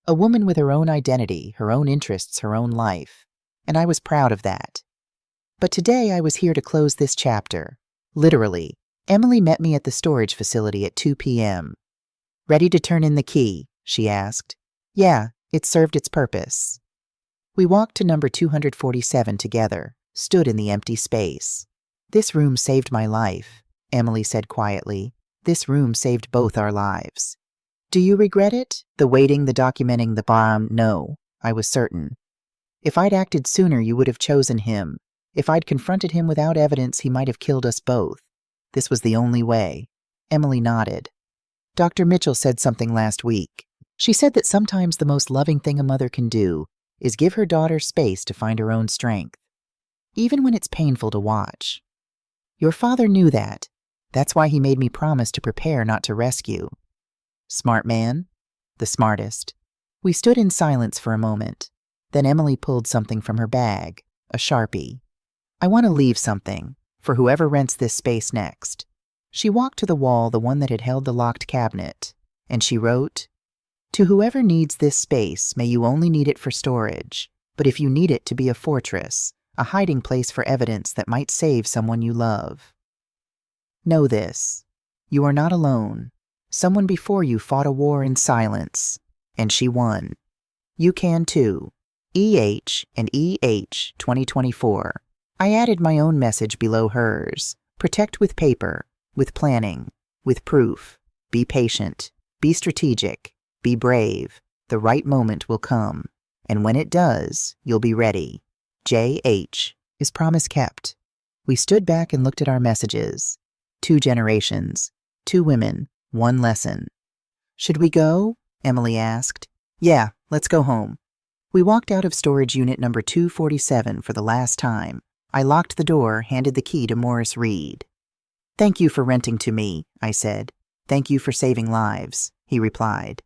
a woman with her own identity, her own interests, her own life. And I was proud of that. But today I was here to close this chapter. Literally, Emily met me at the storage facility at 2 p.m. "Ready to turn in the key?" she asked. "Yeah, it served its purpose." We walked to number 247 together, stood in the empty space. "This room saved my life," Emily said quietly. "This room saved both our lives." "Do you regret it? The waiting, the documenting, the bomb?" "No," I was certain. "If I'd acted sooner, you would have chosen him. If I'd confronted him without evidence, he might have killed us both. This was the only way." Emily nodded. "Dr. Mitchell said something last week. She said that sometimes the most loving thing a mother can do is give her daughter space to find her own strength, even when it's painful to watch. Your father knew that. That's why he made me promise to prepare, not to rescue." "Smart man?" "The smartest." We stood in silence for a moment. Then Emily pulled something from her bag, a Sharpie. "I want to leave something, for whoever rents this space next." She walked to the wall, the one that had held the locked cabinet, and she wrote, To whoever needs this space, may you only need it for storage, but if you need it to be a fortress, a hiding place for evidence that might save someone you love. Know this. You are not alone. Someone before you fought a war in silence, and she won. You can too. EH and EH 2024. I added my own message below hers. Protect with paper, with planning, with proof. Be patient. Be strategic. Be brave. The right moment will come. And when it does, you'll be ready. JH. Is promise kept? We stood back and looked at our messages. 2 generations. 2 women. 1 lesson. Should we go? Emily asked. Yeah, let's go home. We walked out of storage unit number 247 for the last time. I locked the door, handed the key to Morris Reed. Thank you for renting to me, I said. Thank you for saving lives, he replied.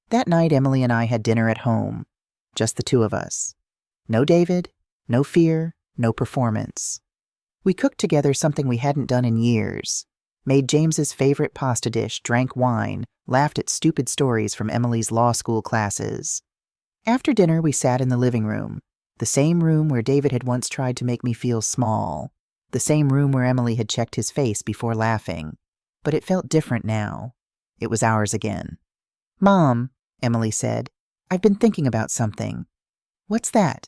That night, Emily and I had dinner at home. Just the 2 of us. No David, no fear, no performance. We cooked together something we hadn't done in years. Made James's favorite pasta dish, drank wine, laughed at stupid stories from Emily's law school classes. After dinner, we sat in the living room, the same room where David had once tried to make me feel small, the same room where Emily had checked his face before laughing. But it felt different now. It was ours again. Mom, Emily said, I've been thinking about something. What's that?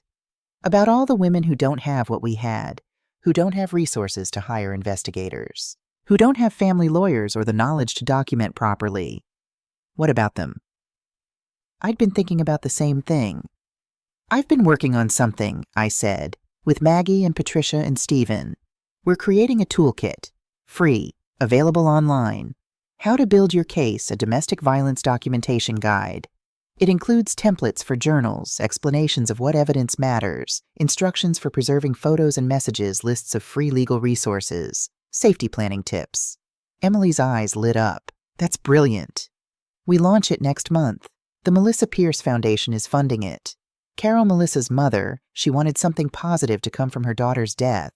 About all the women who don't have what we had, who don't have resources to hire investigators, who don't have family lawyers or the knowledge to document properly. What about them? I'd been thinking about the same thing. I've been working on something, I said, with Maggie and Patricia and Stephen. We're creating a toolkit, free, available online. How to Build Your Case, a domestic violence documentation guide. It includes templates for journals, explanations of what evidence matters, instructions for preserving photos and messages, lists of free legal resources, safety planning tips. Emily's eyes lit up. That's brilliant. We launch it next month. The Melissa Pierce Foundation is funding it. Carol Melissa's mother, she wanted something positive to come from her daughter's death.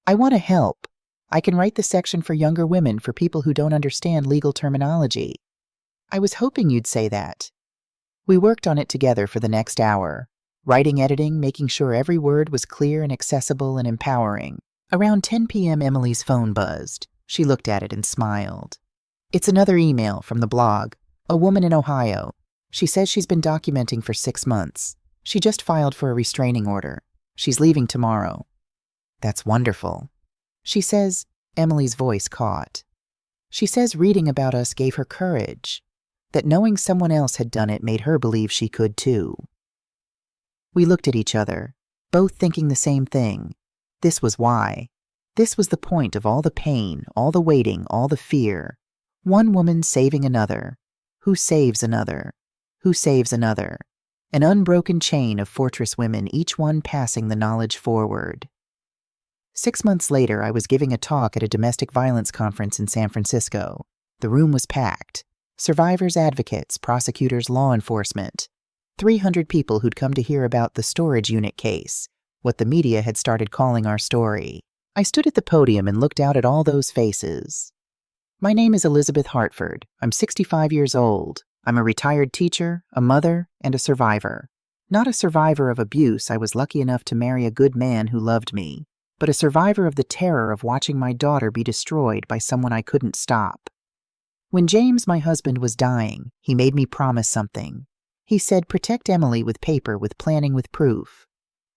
I want to help. I can write the section for younger women, for people who don't understand legal terminology. I was hoping you'd say that. We worked on it together for the next hour, writing, editing, making sure every word was clear and accessible and empowering. Around 10 p.m., Emily's phone buzzed. She looked at it and smiled. It's another email from the blog. A woman in Ohio. She says she's been documenting for 6 months. She just filed for a restraining order. She's leaving tomorrow. That's wonderful. She says, Emily's voice caught. She says reading about us gave her courage, that knowing someone else had done it made her believe she could too. We looked at each other, both thinking the same thing. This was why. This was the point of all the pain, all the waiting, all the fear. One woman saving another. Who saves another? Who saves another? An unbroken chain of fortress women, each one passing the knowledge forward. 6 months later, I was giving a talk at a domestic violence conference in San Francisco. The room was packed. Survivors, advocates, prosecutors, law enforcement. 300 people who'd come to hear about the storage unit case, what the media had started calling our story. I stood at the podium and looked out at all those faces. My name is Elizabeth Hartford. I'm 65 years old. I'm a retired teacher, a mother, and a survivor. Not a survivor of abuse. I was lucky enough to marry a good man who loved me, but a survivor of the terror of watching my daughter be destroyed by someone I couldn't stop. When James, my husband, was dying, he made me promise something. He said, protect Emily with paper, with planning, with proof.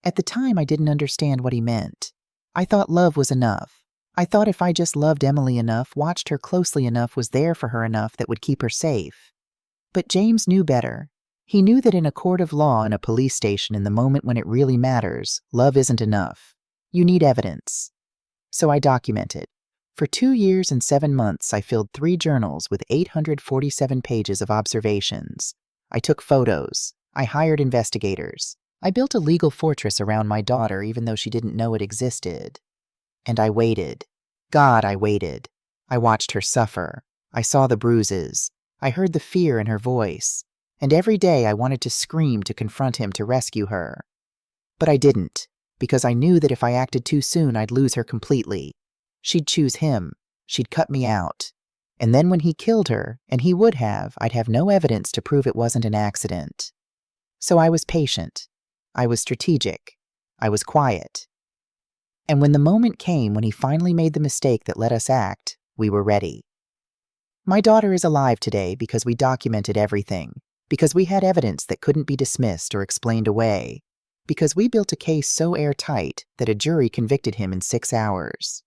At the time, I didn't understand what he meant. I thought love was enough. I thought if I just loved Emily enough, watched her closely enough, was there for her enough, that would keep her safe. But James knew better. He knew that in a court of law, in a police station, in the moment when it really matters, love isn't enough. You need evidence. So I documented. For 2 years and 7 months, I filled 3 journals with 847 pages of observations. I took photos. I hired investigators. I built a legal fortress around my daughter, even though she didn't know it existed. And I waited. God, I waited. I watched her suffer. I saw the bruises. I heard the fear in her voice. And every day I wanted to scream, to confront him, to rescue her. But I didn't, because I knew that if I acted too soon, I'd lose her completely. She'd choose him. She'd cut me out. And then when he killed her, and he would have, I'd have no evidence to prove it wasn't an accident. So I was patient. I was strategic. I was quiet. And when the moment came when he finally made the mistake that let us act, we were ready. My daughter is alive today because we documented everything, because we had evidence that couldn't be dismissed or explained away, because we built a case so airtight that a jury convicted him in 6 hours.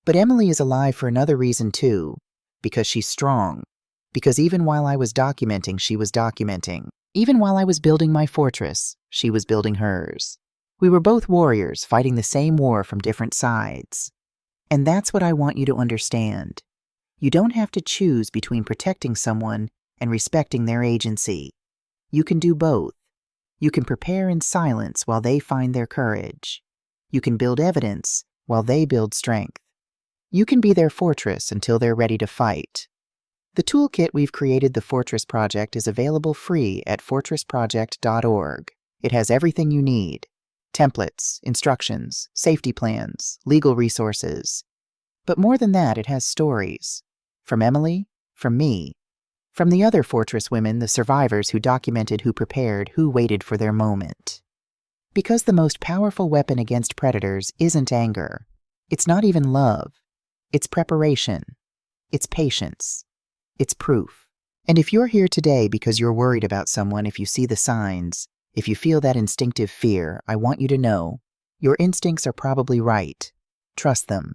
But Emily is alive for another reason too, because she's strong, because even while I was documenting, she was documenting. Even while I was building my fortress, she was building hers. We were both warriors fighting the same war from different sides. And that's what I want you to understand. You don't have to choose between protecting someone and respecting their agency. You can do both. You can prepare in silence while they find their courage. You can build evidence while they build strength. You can be their fortress until they're ready to fight. The toolkit we've created, the Fortress Project, is available free at fortressproject.org. It has everything you need: templates, instructions, safety plans, legal resources. But more than that, it has stories. From Emily, from me, from the other Fortress women, the survivors who documented, who prepared, who waited for their moment. Because the most powerful weapon against predators isn't anger. It's not even love. It's preparation. It's patience. It's proof. And if you're here today because you're worried about someone, if you see the signs, if you feel that instinctive fear, I want you to know your instincts are probably right. Trust them.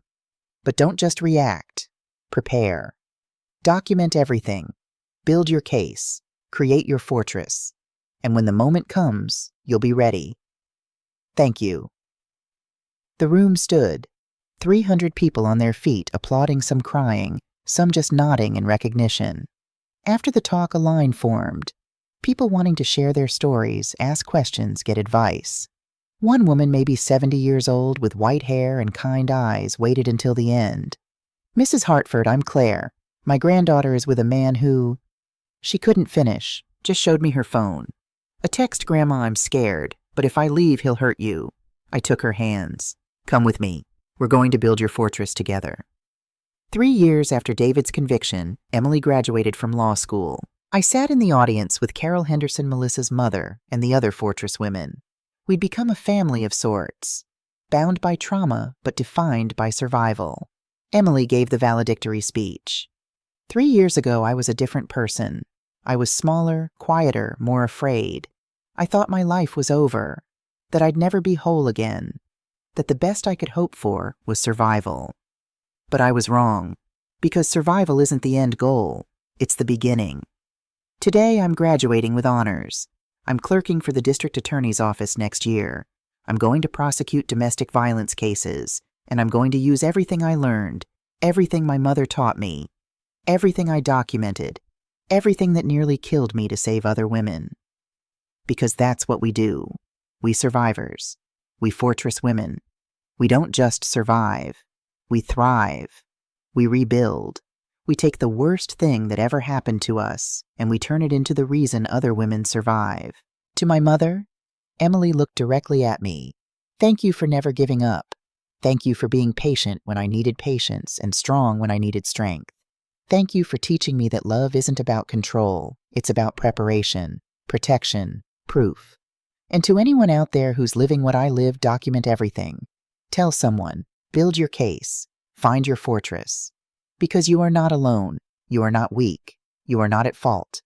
But don't just react. Prepare. Document everything. Build your case. Create your fortress. And when the moment comes, you'll be ready. Thank you. The room stood. 300 people on their feet, applauding, some crying, some just nodding in recognition. After the talk, a line formed. People wanting to share their stories, ask questions, get advice. One woman, maybe 70 years old, with white hair and kind eyes, waited until the end. "Mrs. Hartford, I'm Claire. My granddaughter is with a man who..." She couldn't finish, just showed me her phone. "A text, Grandma, I'm scared, but if I leave, he'll hurt you." I took her hands. "Come with me. We're going to build your fortress together." 3 years after David's conviction, Emily graduated from law school. I sat in the audience with Carol Henderson, Melissa's mother, and the other Fortress women. We'd become a family of sorts, bound by trauma but defined by survival. Emily gave the valedictory speech. 3 years ago, I was a different person. I was smaller, quieter, more afraid. I thought my life was over, that I'd never be whole again, that the best I could hope for was survival. But I was wrong, because survival isn't the end goal, it's the beginning. Today, I'm graduating with honors. I'm clerking for the district attorney's office next year. I'm going to prosecute domestic violence cases, and I'm going to use everything I learned, everything my mother taught me, everything I documented, everything that nearly killed me to save other women. Because that's what we do. We survivors. We Fortress women. We don't just survive. We thrive. We rebuild. We take the worst thing that ever happened to us, and we turn it into the reason other women survive. To my mother, Emily looked directly at me. Thank you for never giving up. Thank you for being patient when I needed patience and strong when I needed strength. Thank you for teaching me that love isn't about control. It's about preparation, protection, proof. And to anyone out there who's living what I lived, document everything. Tell someone. Build your case. Find your fortress. Because you are not alone. You are not weak. You are not at fault.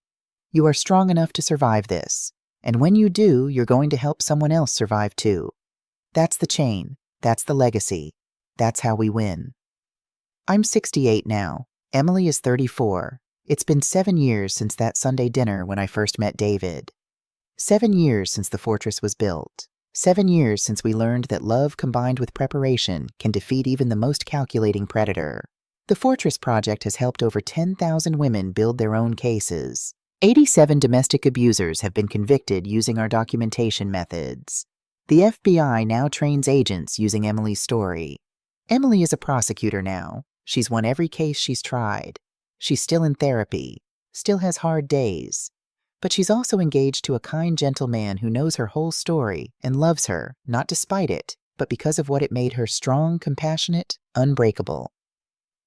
You are strong enough to survive this. And when you do, you're going to help someone else survive too. That's the chain. That's the legacy. That's how we win. I'm 68 now. Emily is 34. It's been 7 years since that Sunday dinner when I first met David. 7 years since the fortress was built. 7 years since we learned that love combined with preparation can defeat even the most calculating predator. The Fortress Project has helped over 10,000 women build their own cases. 87 domestic abusers have been convicted using our documentation methods. The FBI now trains agents using Emily's story. Emily is a prosecutor now. She's won every case she's tried. She's still in therapy, still has hard days. But she's also engaged to a kind, gentle man who knows her whole story and loves her, not despite it, but because of what it made her: strong, compassionate, unbreakable.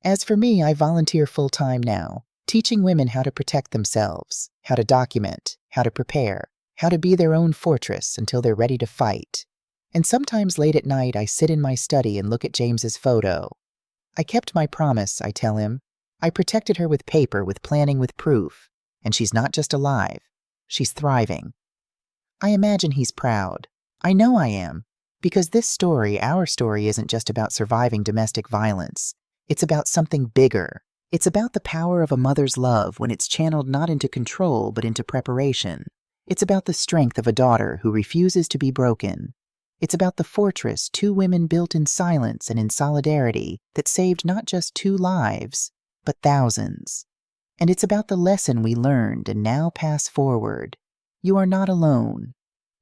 As for me, I volunteer full-time now, teaching women how to protect themselves, how to document, how to prepare, how to be their own fortress until they're ready to fight. And sometimes late at night, I sit in my study and look at James's photo. I kept my promise, I tell him. I protected her with paper, with planning, with proof. And she's not just alive. She's thriving. I imagine he's proud. I know I am. Because this story, our story, isn't just about surviving domestic violence. It's about something bigger. It's about the power of a mother's love when it's channeled not into control but into preparation. It's about the strength of a daughter who refuses to be broken. It's about the fortress two women built in silence and in solidarity that saved not just 2 lives, but thousands. And it's about the lesson we learned and now pass forward. You are not alone.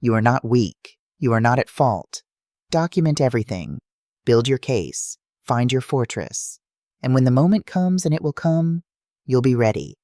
You are not weak. You are not at fault. Document everything. Build your case. Find your fortress. And when the moment comes, and it will come, you'll be ready.